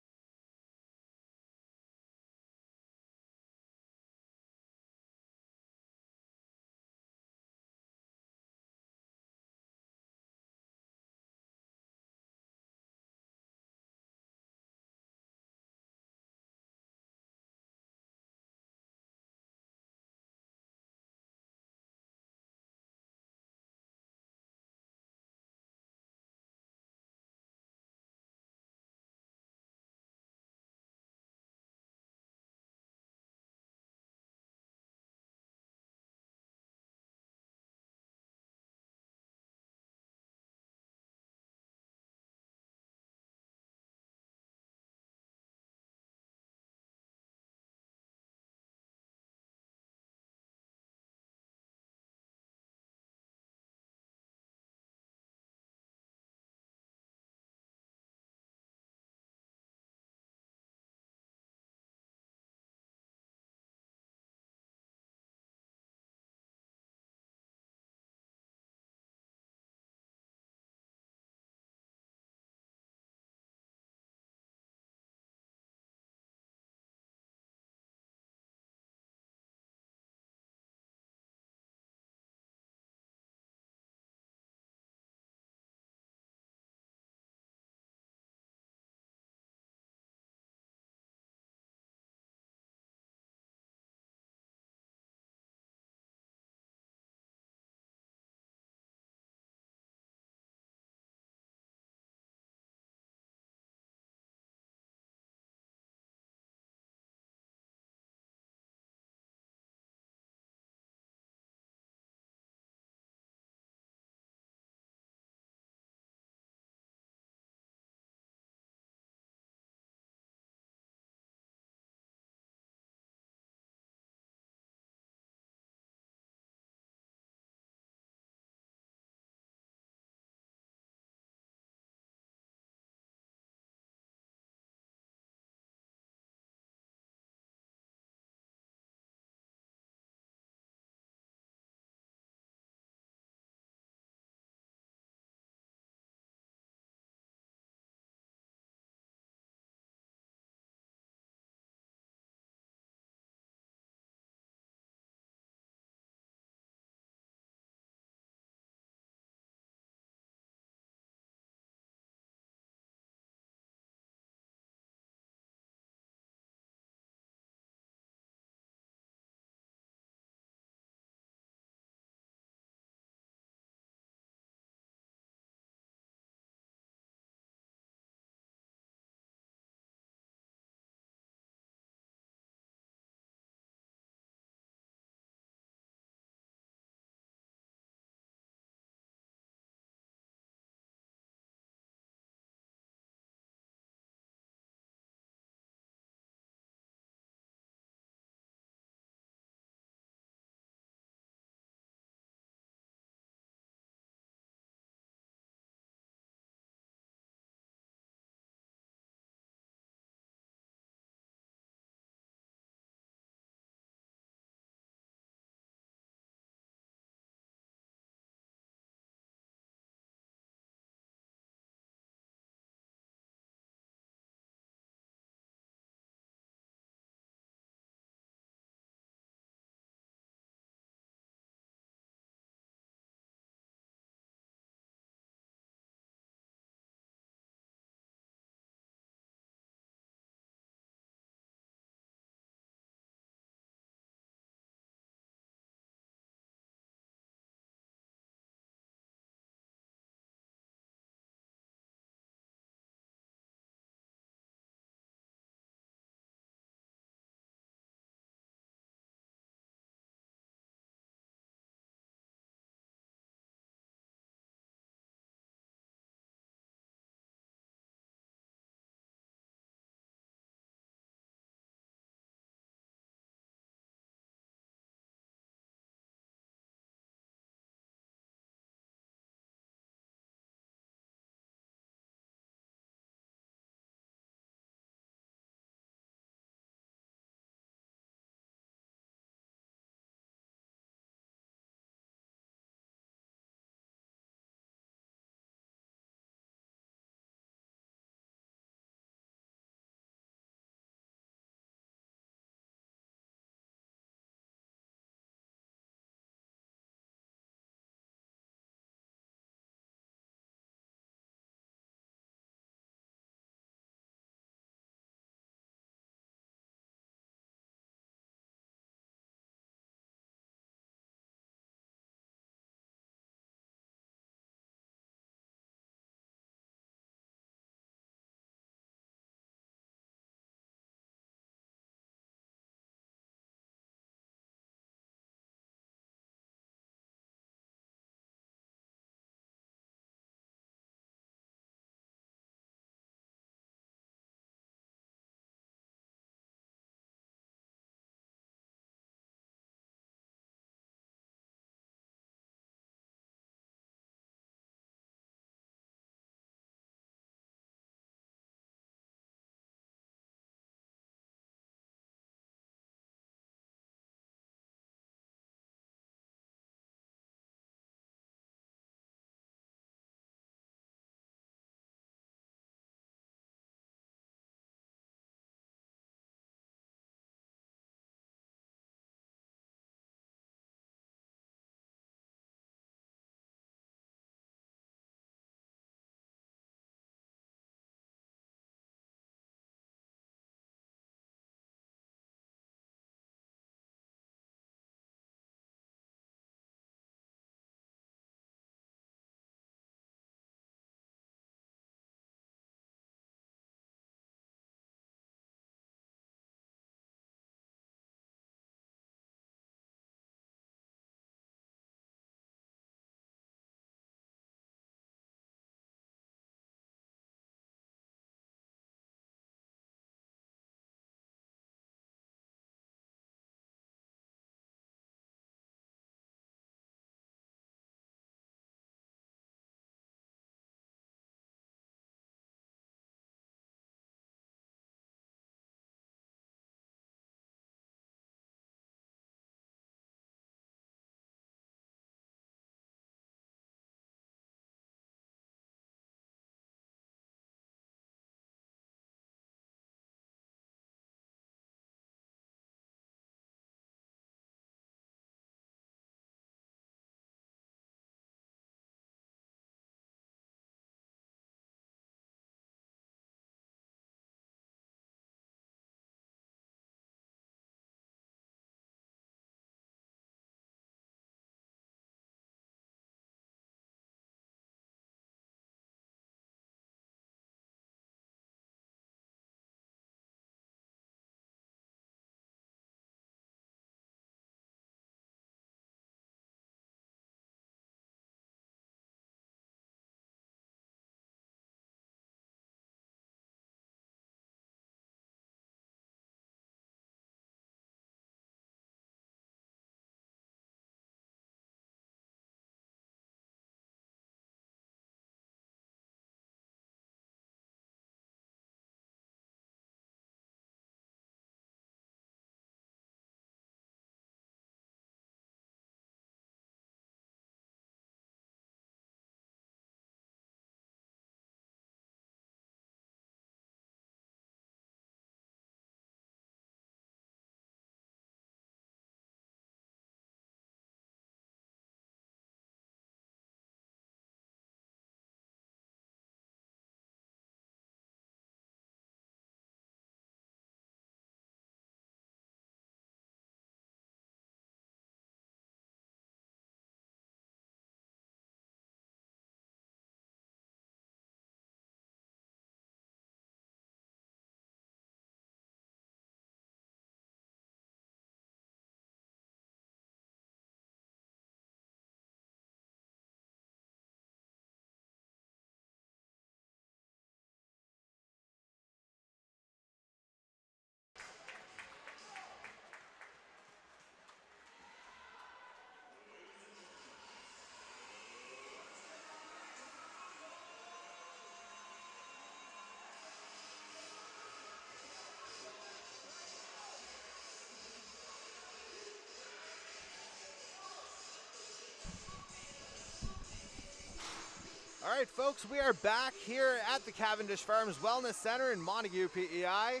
All right, folks, we are back here at the Cavendish Farms Wellness Center in Montague, PEI,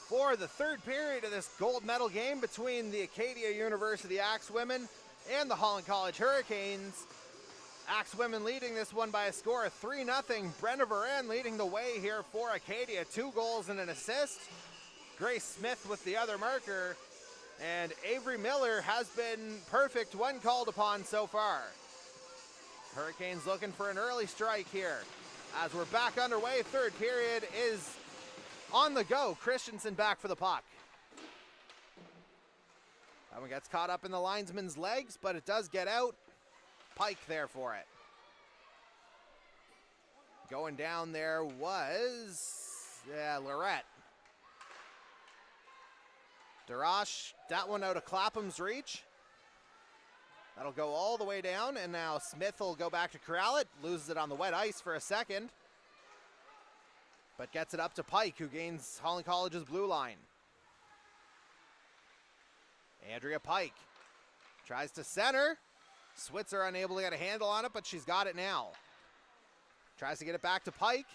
for the third period of this gold medal game between the Acadia University Axe women and the Holland College Hurricanes. Axe women leading this one by a score of 3-0. Brenna Varan leading the way here for Acadia, 2 goals and an assist. Grace Smith with the other marker, and Avery Miller has been perfect when called upon so far. Hurricanes looking for an early strike here. As we're back underway, third period is on the go. Christensen back for the puck. That one gets caught up in the linesman's legs, but it does get out. Pike there for it. Going down there was, Lorette. Darash, that one out of Clapham's reach. That'll go all the way down, and now Smith will go back to corral it, loses it on the wet ice for a second, but gets it up to Pike, who gains Holland College's blue line. Andrea Pike tries to center. Switzer unable to get a handle on it, but she's got it now. Tries to get it back to Pike.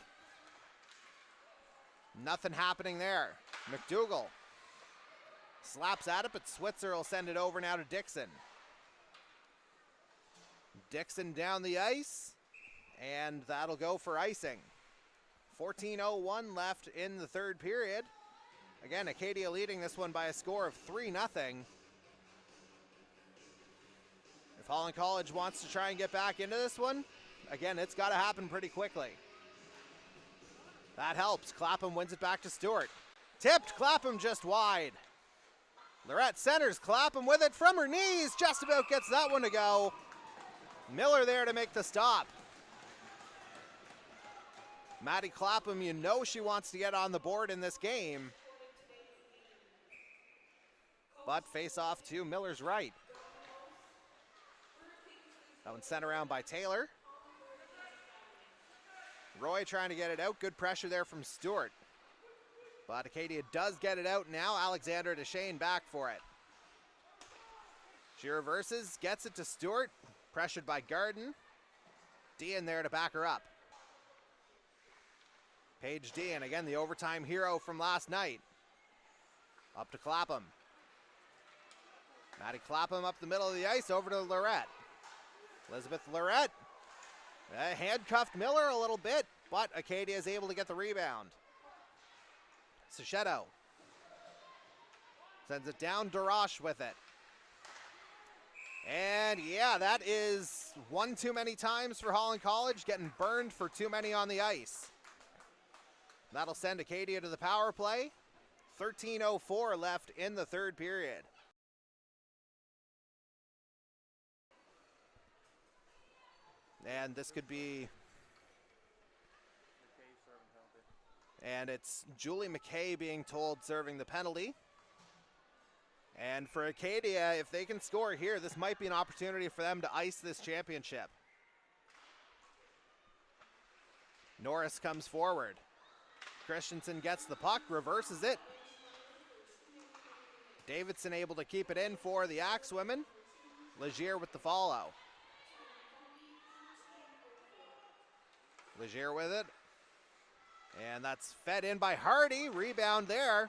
Nothing happening there. McDougall slaps at it, but Switzer will send it over now to Dixon. Dixon down the ice, and that'll go for icing. 14:01 left in the third period. Again, Acadia leading this one by a score of 3-0. If Holland College wants to try and get back into this one, again, it's got to happen pretty quickly. That helps. Clapham wins it back to Stewart. Tipped, Clapham just wide. Lorette centers, Clapham with it from her knees, just about gets that one to go. Miller there to make the stop. Maddie Clapham, you know she wants to get on the board in this game. But face off to Miller's right. That one sent around by Taylor. Roy trying to get it out. Good pressure there from Stewart. But Acadia does get it out now. Alexander DeShane back for it. She reverses, gets it to Stewart. Pressured by Garden. Dean there to back her up. Paige Dean, again the overtime hero from last night. Up to Clapham. Maddie Clapham up the middle of the ice, over to Lorette. Elizabeth Lorette handcuffed Miller a little bit, but Acadia is able to get the rebound. Sachetto sends it down, Darash with it. And yeah, that is one too many times for Holland College, getting burned for too many on the ice. That'll send Acadia to the power play. 13:04 left in the third period. And this could be, and it's Julie McKay being told serving the penalty. And for Acadia, if they can score here, this might be an opportunity for them to ice this championship. Norris comes forward. Christensen gets the puck, reverses it. Davidson able to keep it in for the Axe women. Legier with the follow. Legier with it. And that's fed in by Hardy. Rebound there.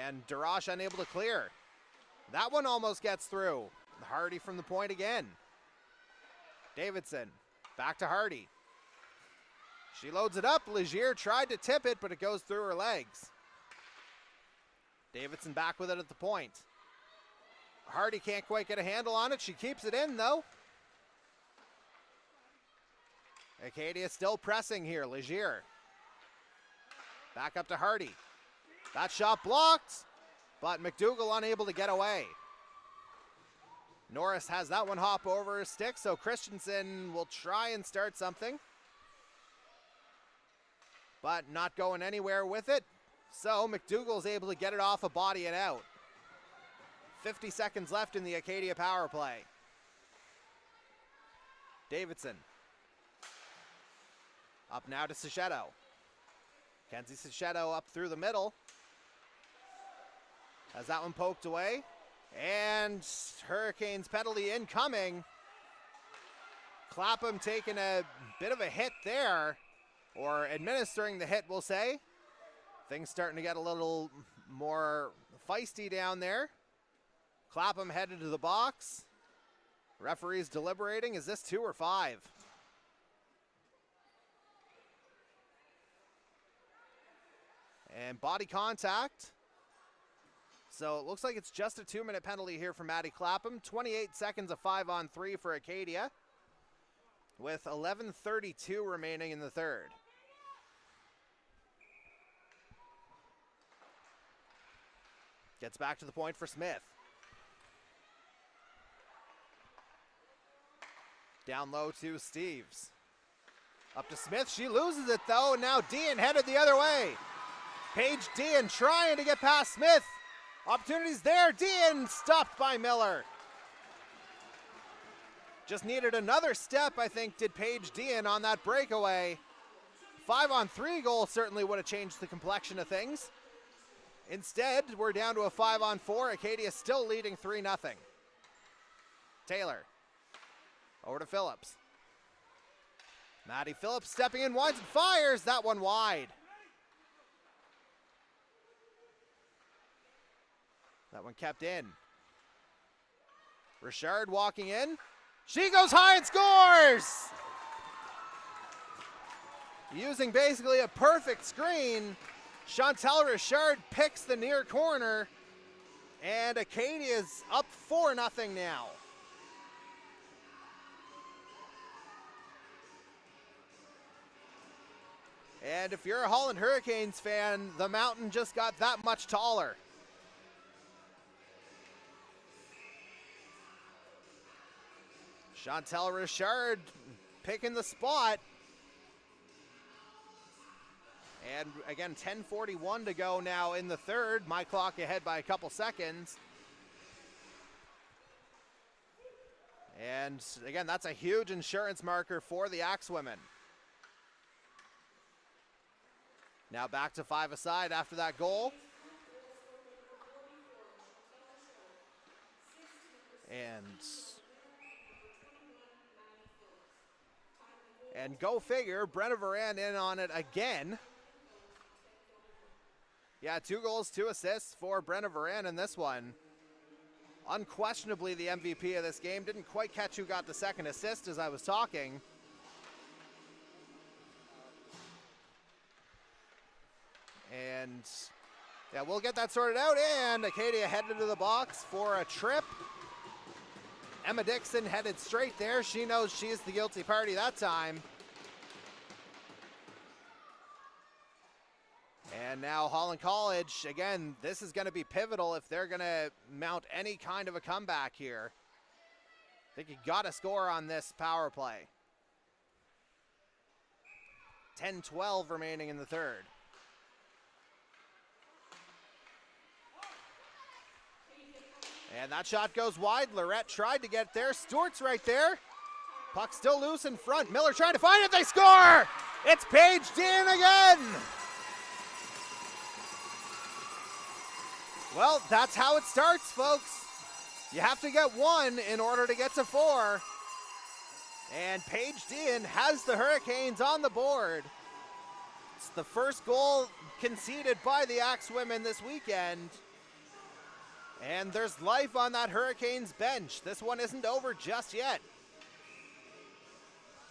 And Darash unable to clear. That one almost gets through. Hardy from the point again. Davidson back to Hardy. She loads it up. Legier tried to tip it, but it goes through her legs. Davidson back with it at the point. Hardy can't quite get a handle on it. She keeps it in though. Acadia still pressing here. Legier back up to Hardy. That shot blocked, but McDougall unable to get away. Norris has that one hop over his stick, so Christensen will try and start something, but not going anywhere with it. So McDougall's able to get it off a body and out. 50 seconds left in the Acadia power play. Davidson. Up now to Sachetto. Kenzie Sachetto up through the middle. Has that one poked away. And Hurricanes penalty incoming. Clapham taking a bit of a hit there, or administering the hit, we'll say. Things starting to get a little more feisty down there. Clapham headed to the box. Referee's deliberating. Is this 2 or 5? And body contact. So it looks like it's just a 2-minute penalty here for Maddie Clapham. 28 seconds of 5-on-3 for Acadia, with 11:32 remaining in the third. Gets back to the point for Smith. Down low to Steves. Up to Smith. She loses it though. Now Dean headed the other way. Paige Dean trying to get past Smith. Opportunities there. Dean stopped by Miller. Just needed another step, I think, did Paige Dean on that breakaway. 5-on-3 goal certainly would have changed the complexion of things. Instead, we're down to a 5-on-4. Acadia still leading 3-0. Taylor. Over to Phillips. Maddie Phillips stepping in, winds and fires. That one wide. That one kept in. Richard walking in. She goes high and scores! Using basically a perfect screen, Chantel Richard picks the near corner, and Acadia's up 4-0 now. And if you're a Holland Hurricanes fan, the mountain just got that much taller. Chantel Richard picking the spot. And again, 10:41 to go now in the third. My clock ahead by a couple seconds. And again, that's a huge insurance marker for the Axewomen. Now back to 5-a-side after that goal. And go figure, Brenna Varan in on it again. Yeah, 2 goals, 2 assists for Brenna Varan in this one. Unquestionably the MVP of this game. Didn't quite catch who got the second assist as I was talking. And yeah, we'll get that sorted out. And Acadia headed to the box for a trip. Emma Dixon headed straight there. She knows she is the guilty party that time. And now Holland College, again, this is going to be pivotal if they're going to mount any kind of a comeback here. I think you got to score on this power play. 10-12 remaining in the third. And that shot goes wide. Lorette tried to get there. Stewart's right there. Puck still loose in front. Miller trying to find it. They score! It's Paige Dean again! Well, that's how it starts, folks. You have to get 1 in order to get to 4. And Paige Dean has the Hurricanes on the board. It's the first goal conceded by the Axewomen this weekend. And there's life on that Hurricanes bench. This one isn't over just yet,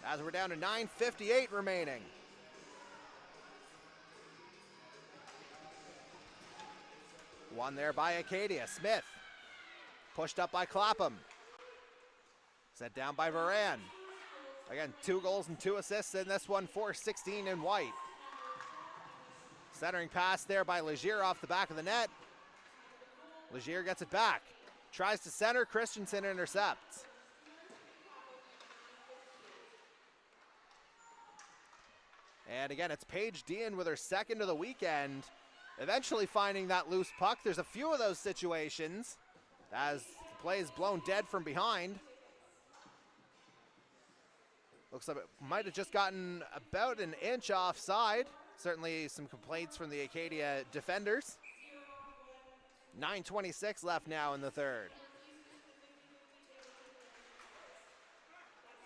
as we're down to 9:58 remaining. One there by Acadia. Smith pushed up by Clapham. Set down by Varan. Again, 2 goals and 2 assists in this one for 16 in white. Centering pass there by Legier off the back of the net. Legier gets it back. Tries to center. Christensen intercepts. And again, it's Paige Dean with her second of the weekend. Eventually finding that loose puck. There's a few of those situations as the play is blown dead from behind. Looks like it might have just gotten about an inch offside. Certainly some complaints from the Acadia defenders. 9:26 left now in the third.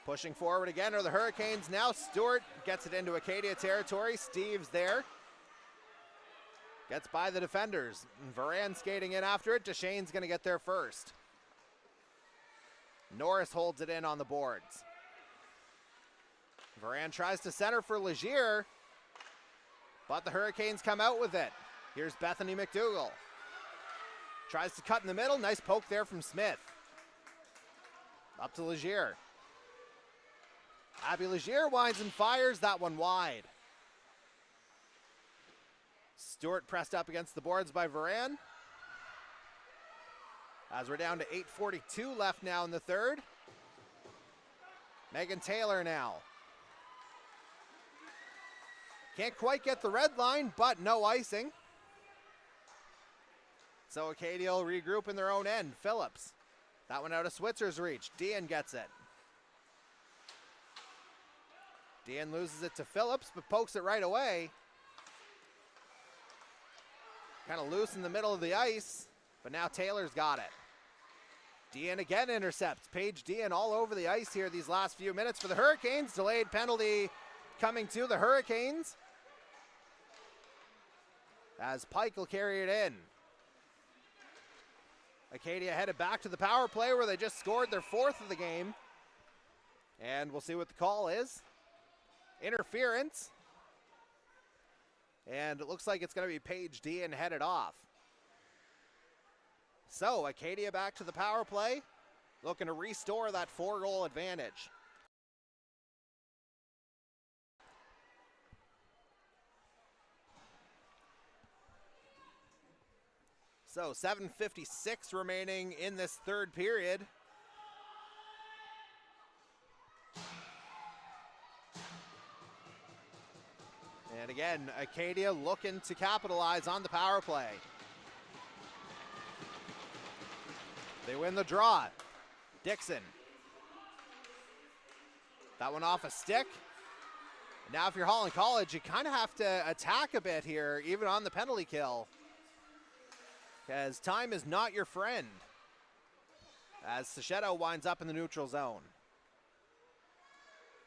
Pushing forward again are the Hurricanes. Now Stewart gets it into Acadia territory. Steve's there. Gets by the defenders. Varan skating in after it. Deshane's going to get there first. Norris holds it in on the boards. Varan tries to center for Legier, but the Hurricanes come out with it. Here's Bethany McDougall. Tries to cut in the middle. Nice poke there from Smith. Up to Legier. Abby Legier winds and fires that one wide. Stewart pressed up against the boards by Varan. As we're down to 8:42 left now in the third. Megan Taylor now. Can't quite get the red line, but no icing. So Acadia will regroup in their own end. Phillips. That one out of Switzer's reach. Dean gets it. Dean loses it to Phillips, but pokes it right away. Kind of loose in the middle of the ice, but now Taylor's got it. Dean again intercepts. Paige Dean all over the ice here these last few minutes for the Hurricanes. Delayed penalty coming to the Hurricanes, as Pike will carry it in. Acadia headed back to the power play where they just scored their fourth of the game. And we'll see what the call is. Interference. And it looks like it's going to be Paige Dean headed off. So Acadia back to the power play, looking to restore that 4-goal advantage. So 7:56 remaining in this third period. And again, Acadia looking to capitalize on the power play. They win the draw. Dixon. That one off a stick. Now if you're Holland College, you kind of have to attack a bit here, even on the penalty kill, because time is not your friend. As Sachetto winds up in the neutral zone.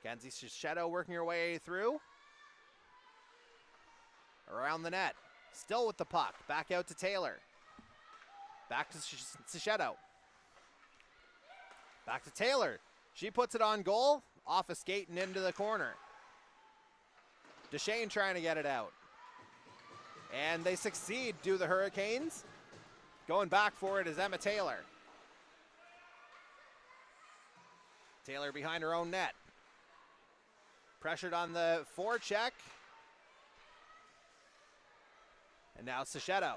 Kenzie Sachetto working her way through. Around the net. Still with the puck. Back out to Taylor. Back to Sachetto. Back to Taylor. She puts it on goal. Off a skate and into the corner. Deshane trying to get it out. And they succeed, do the Hurricanes. Going back for it is Emma Taylor. Taylor behind her own net. Pressured on the forecheck. And now Sachetto.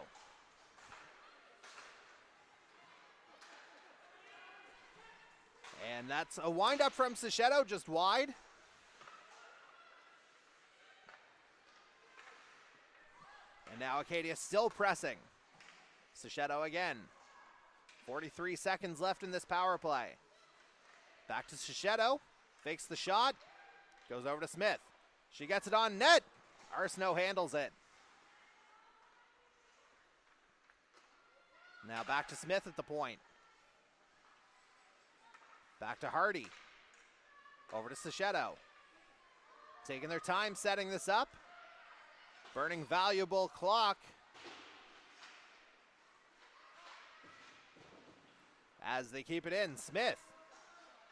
And that's a windup from Sachetto, just wide. And now Acadia still pressing. Sachetto again. 43 seconds left in this power play. Back to Sachetto. Fakes the shot. Goes over to Smith. She gets it on net. Arsenault handles it. Now back to Smith at the point. Back to Hardy. Over to Sachetto. Taking their time setting this up. Burning valuable clock. As they keep it in, Smith.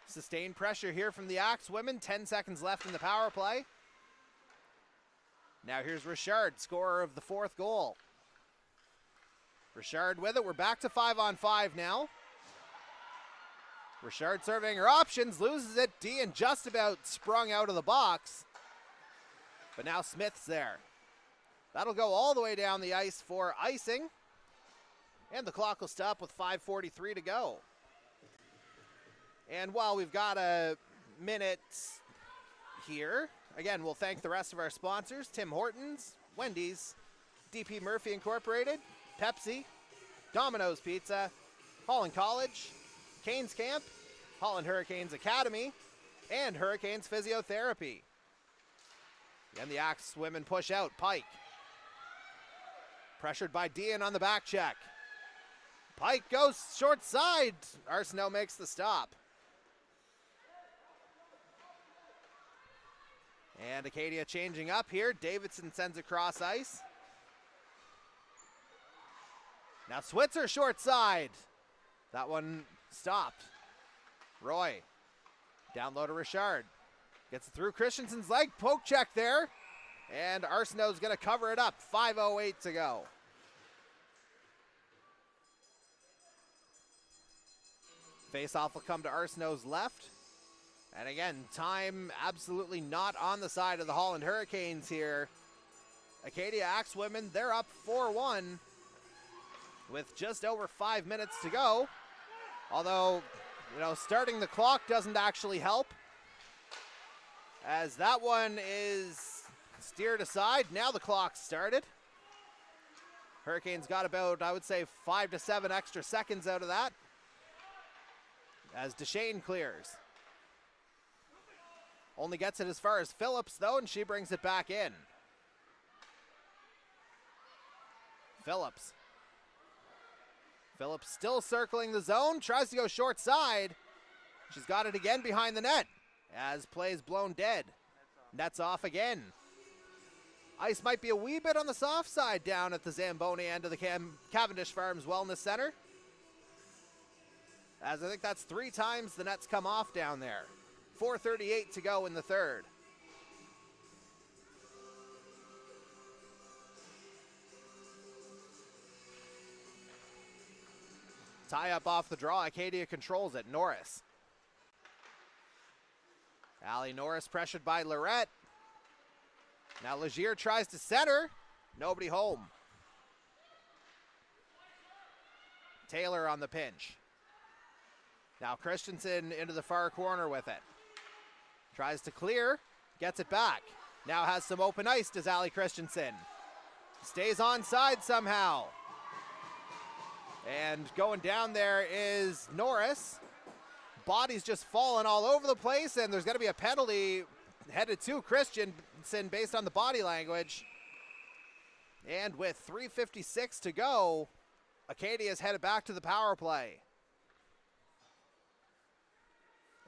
Sustained pressure here from the Axe women. 10 seconds left in the power play. Now here's Richard, scorer of the fourth goal. Richard with it. We're back to 5-on-5 now. Richard surveying her options, loses it. Dean just about sprung out of the box. But now Smith's there. That'll go all the way down the ice for icing. And the clock will stop with 5:43 to go. And while we've got a minute here, again, we'll thank the rest of our sponsors: Tim Hortons, Wendy's, DP Murphy Incorporated, Pepsi, Domino's Pizza, Holland College, Canes Camp, Holland Hurricanes Academy, and Hurricanes Physiotherapy. And the Axe women push out. Pike. Pressured by Dean on the back check. Pike goes short side. Arsenault makes the stop. And Acadia changing up here. Davidson sends it cross ice. Now Switzer short side. That one stopped. Roy. Down low to Richard. Gets it through Christensen's leg. Poke check there. And Arsenault's going to cover it up. 5:08 to go. Face-off will come to Arsenault's left. And again, time absolutely not on the side of the Holland Hurricanes here. Acadia Axewomen, they're up 4-1 with just over 5 minutes to go. Although, starting the clock doesn't actually help, as that one is steered aside. Now the clock started. Hurricanes got about, I would say, 5 to 7 extra seconds out of that, as Deshane clears. Only gets it as far as Phillips, though, and she brings it back in. Phillips still circling the zone, tries to go short side. She's got it again behind the net as play's blown dead. Net's off again. Ice might be a wee bit on the soft side down at the Zamboni end of the Cavendish Farms Wellness Center, as I think that's 3 times the net's come off down there. 4:38 to go in the third. Tie up off the draw. Acadia controls it. Norris. Allie Norris pressured by Lorette. Now Legier tries to center. Nobody home. Taylor on the pinch. Now Christensen into the far corner with it. Tries to clear. Gets it back. Now has some open ice, does Allie Christensen. Stays onside somehow. And going down there is Norris. Body's just falling all over the place, and there's going to be a penalty headed to Christensen based on the body language. And with 3:56 to go, Acadia's headed back to the power play.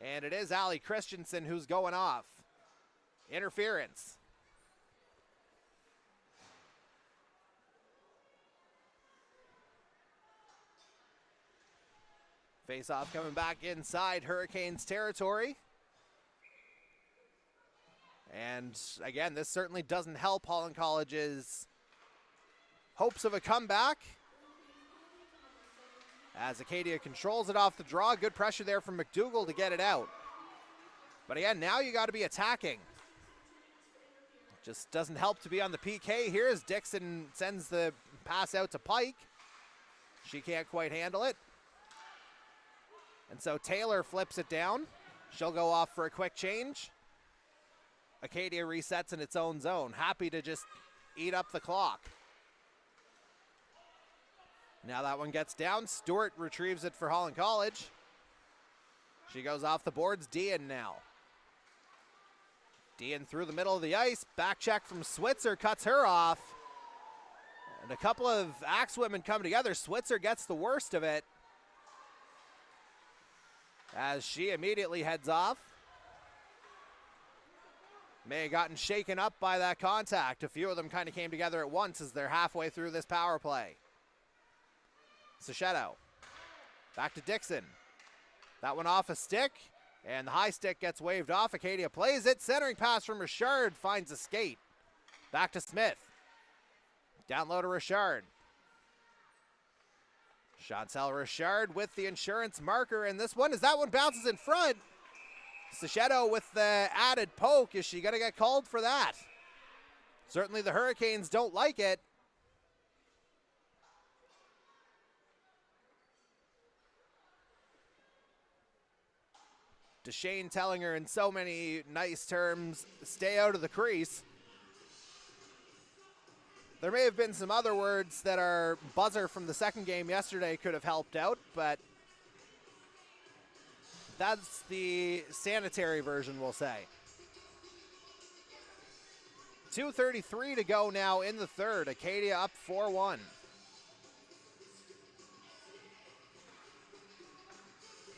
And it is Allie Christensen who's going off. Interference. Face-off coming back inside Hurricanes territory. And again, this certainly doesn't help Holland College's hopes of a comeback, as Acadia controls it off the draw. Good pressure there from McDougall to get it out. But again, now you got to be attacking. Just doesn't help to be on the PK here as Dixon sends the pass out to Pike. She can't quite handle it. And so Taylor flips it down. She'll go off for a quick change. Acadia resets in its own zone. Happy to just eat up the clock. Now that one gets down. Stewart retrieves it for Holland College. She goes off the boards. Dean now. Dean through the middle of the ice. Back check from Switzer cuts her off. And a couple of Axewomen come together. Switzer gets the worst of it, as she immediately heads off. May have gotten shaken up by that contact. A few of them kind of came together at once as they're halfway through this power play. Sachetto. Back to Dixon. That one off a stick, and the high stick gets waved off. Acadia plays it. Centering pass from Richard finds a skate. Back to Smith. Down low to Richard. Chantel Richard with the insurance marker in this one, as that one bounces in front. Sachetto with the added poke. Is she going to get called for that? Certainly the Hurricanes don't like it. Deshane telling her in so many nice terms, stay out of the crease. There may have been some other words that our buzzer from the second game yesterday could have helped out, but that's the sanitary version, we'll say. 2:33 to go now in the third. Acadia up 4-1.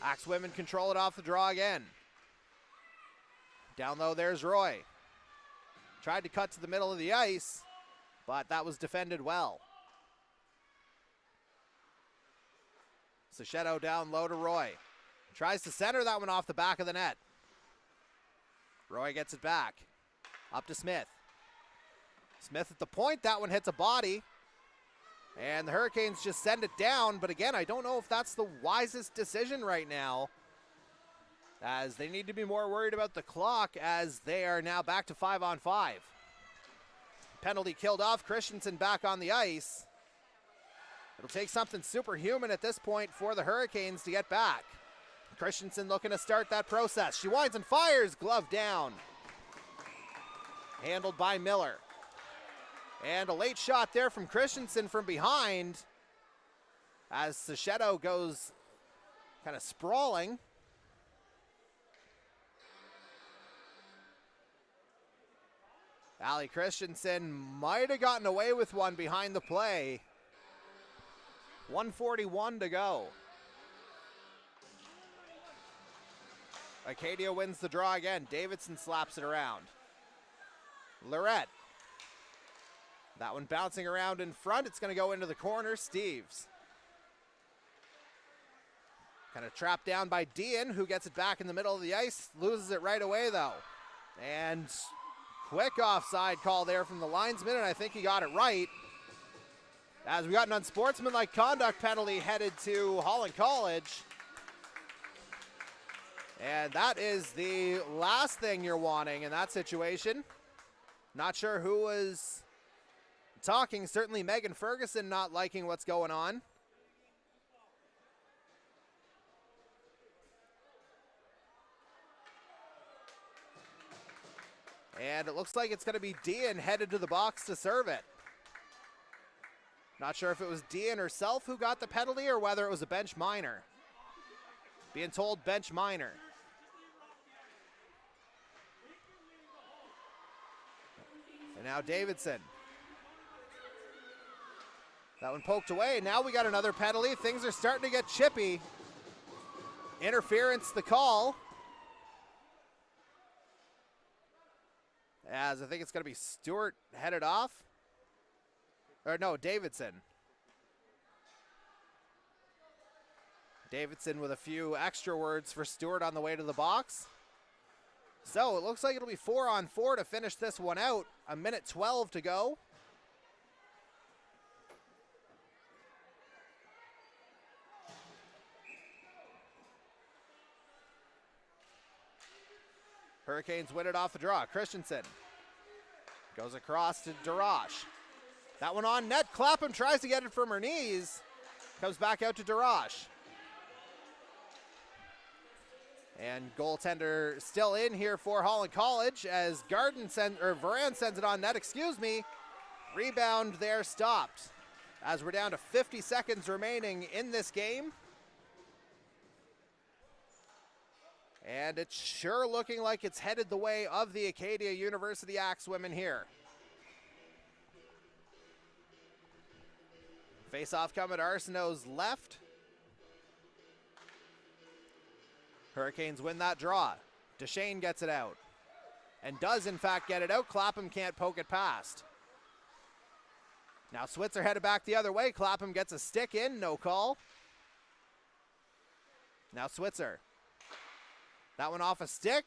Axewomen control it off the draw again. Down low, there's Roy. Tried to cut to the middle of the ice, but that was defended well. Sachetto down low to Roy. Tries to center that one off the back of the net. Roy gets it back. Up to Smith. Smith at the point. That one hits a body. And the Hurricanes just send it down. But again, I don't know if that's the wisest decision right now, as they need to be more worried about the clock, as they are now back to 5-on-5. Penalty killed off. Christensen back on the ice. It'll take something superhuman at this point for the Hurricanes to get back. Christensen looking to start that process. She winds and fires. Glove down. Handled by Miller. And a late shot there from Christensen from behind, as Sachetto goes kind of sprawling. Allie Christensen might have gotten away with one behind the play. 1:41 to go. Acadia wins the draw again. Davidson slaps it around. Lorette. That one bouncing around in front. It's going to go into the corner. Steves. Kind of trapped down by Dean, who gets it back in the middle of the ice. Loses it right away, though. And quick offside call there from the linesman, and I think he got it right, as we got an unsportsmanlike conduct penalty headed to Holland College. And that is the last thing you're wanting in that situation. Not sure who was talking. Certainly Megan Ferguson not liking what's going on. And it looks like it's going to be Dean headed to the box to serve it. Not sure if it was Dean herself who got the penalty or whether it was a bench minor. Being told bench minor. And now Davidson. That one poked away. Now we got another penalty. Things are starting to get chippy. Interference the call. As I think it's going to be Stewart headed off. Or no, Davidson. Davidson with a few extra words for Stewart on the way to the box. So it looks like it'll be 4-on-4 to finish this one out. 1:12 to go. Hurricanes win it off the draw. Christensen goes across to Darash. That one on net. Clapham tries to get it from her knees. Comes back out to Darash. And goaltender still in here for Holland College, as Varan sends it on net, Rebound there stopped, as we're down to 50 seconds remaining in this game. And it's sure looking like it's headed the way of the Acadia University Axe women here. Face-off coming to Arsenault's left. Hurricanes win that draw. Deshane gets it out. And does, in fact, get it out. Clapham can't poke it past. Now Switzer headed back the other way. Clapham gets a stick in. No call. Now Switzer. That one off a stick.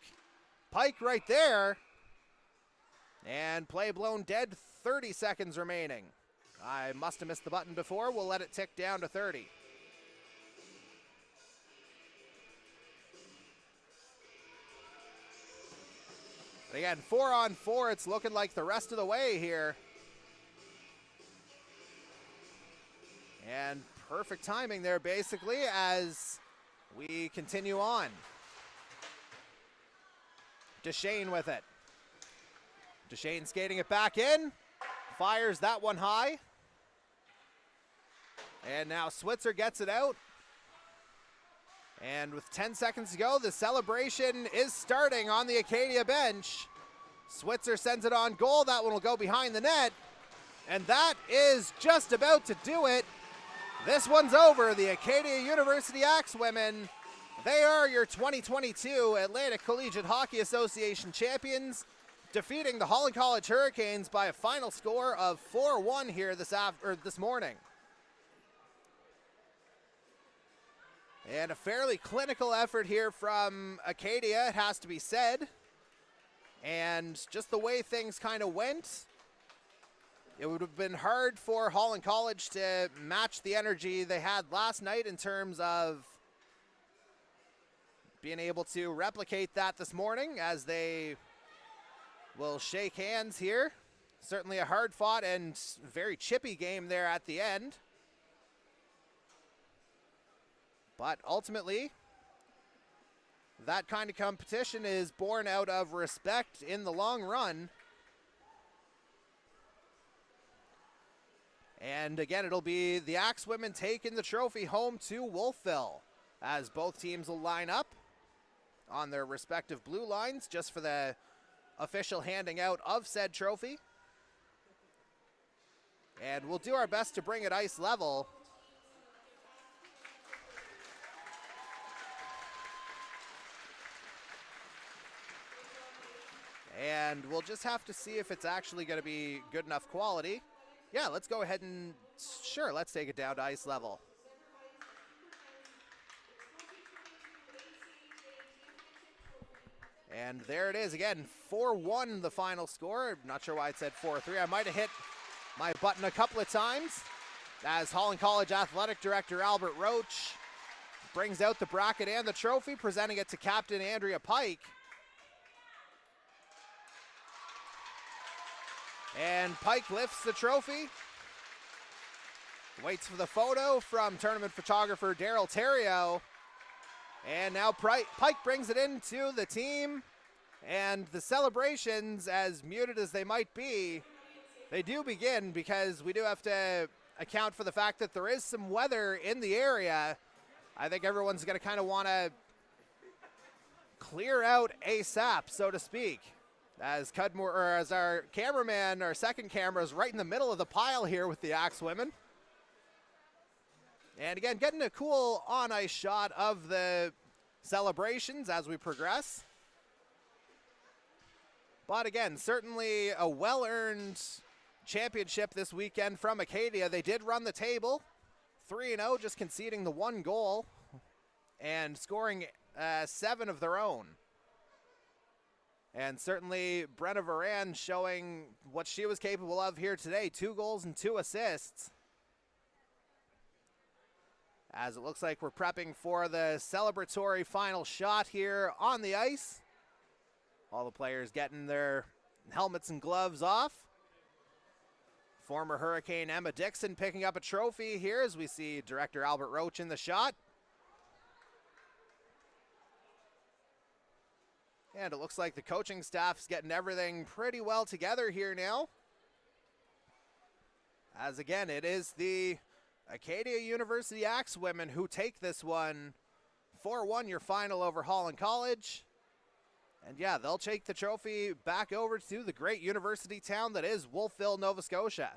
Pike right there. And play blown dead. 30 seconds remaining. I must have missed the button before. We'll let it tick down to 30. But again, 4-on-4. It's looking like the rest of the way here. And perfect timing there, basically, as we continue on. Deshane with it. Deshane skating it back in. Fires that one high. And now Switzer gets it out. And with 10 seconds to go, the celebration is starting on the Acadia bench. Switzer sends it on goal. That one will go behind the net. And that is just about to do it. This one's over. The Acadia University Axe women, they are your 2022 Atlantic Collegiate Hockey Association champions. defeating the Holland College Hurricanes by a final score of 4-1 here this morning. And a fairly clinical effort here from Acadia, it has to be said. And just the way things kind of went, it would have been hard for Holland College to match the energy they had last night in terms of being able to replicate that this morning, as they will shake hands here. Certainly a hard-fought and very chippy game there at the end. But ultimately, that kind of competition is born out of respect in the long run. And again, it'll be the Axe women taking the trophy home to Wolfville, as both teams will line up on their respective blue lines just for the official handing out of said trophy. And we'll do our best to bring it ice level. And we'll just have to see if it's actually going to be good enough quality. Yeah, let's go ahead and, sure, let's take it down to ice level. And there it is again, 4-1 the final score. I'm not sure why it said 4-3. I might have hit my button a couple of times, as Holland College Athletic Director Albert Roach brings out the bracket and the trophy, presenting it to Captain Andrea Pike. And Pike lifts the trophy, waits for the photo from tournament photographer Daryl Terrio, and now Pike brings it into the team, and the celebrations, as muted as they might be, they do begin, because we do have to account for the fact that there is some weather in the area. I think everyone's going to kind of want to clear out ASAP, so to speak. As our cameraman, our second camera, is right in the middle of the pile here with the Axe women. And again, getting a cool on-ice shot of the celebrations as we progress. But again, certainly a well-earned championship this weekend from Acadia. They did run the table, 3-0, just conceding the one goal and scoring 7 of their own. And certainly Brenna Varan showing what she was capable of here today. 2 goals and 2 assists. As it looks like we're prepping for the celebratory final shot here on the ice. All the players getting their helmets and gloves off. Former Hurricane Emma Dixon picking up a trophy here as we see Director Albert Roach in the shot. And it looks like the coaching staff's getting everything pretty well together here now. As again, it is the Acadia University Axe women who take this one 4-1, your final over Holland College. And yeah, they'll take the trophy back over to the great university town that is Wolfville, Nova Scotia.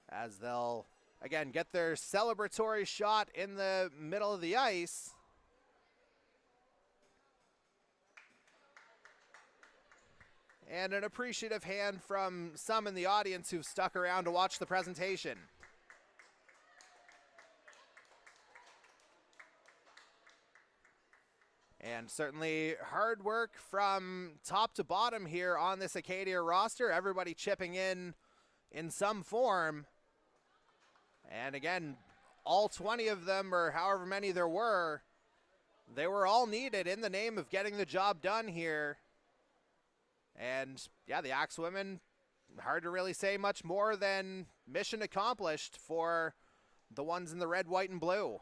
As they'll, again, get their celebratory shot in the middle of the ice. And an appreciative hand from some in the audience who've stuck around to watch the presentation. And certainly hard work from top to bottom here on this Acadia roster. Everybody chipping in some form. And again, all 20 of them, or however many there were, they were all needed in the name of getting the job done here. And yeah, the Axe women, hard to really say much more than mission accomplished for the ones in the red, white, and blue.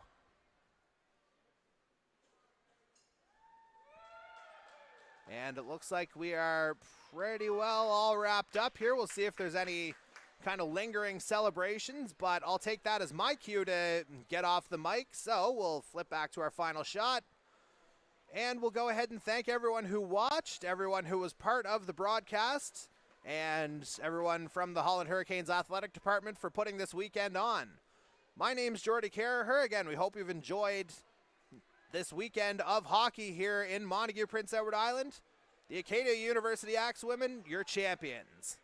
And it looks like we are pretty well all wrapped up here. We'll see if there's any kind of lingering celebrations, but I'll take that as my cue to get off the mic. So we'll flip back to our final shot. And we'll go ahead and thank everyone who watched, everyone who was part of the broadcast, and everyone from the Holland Hurricanes Athletic Department for putting this weekend on. My name's Jordy Carraher. Again, we hope you've enjoyed this weekend of hockey here in Montague, Prince Edward Island. The Acadia University Axe women, your champions.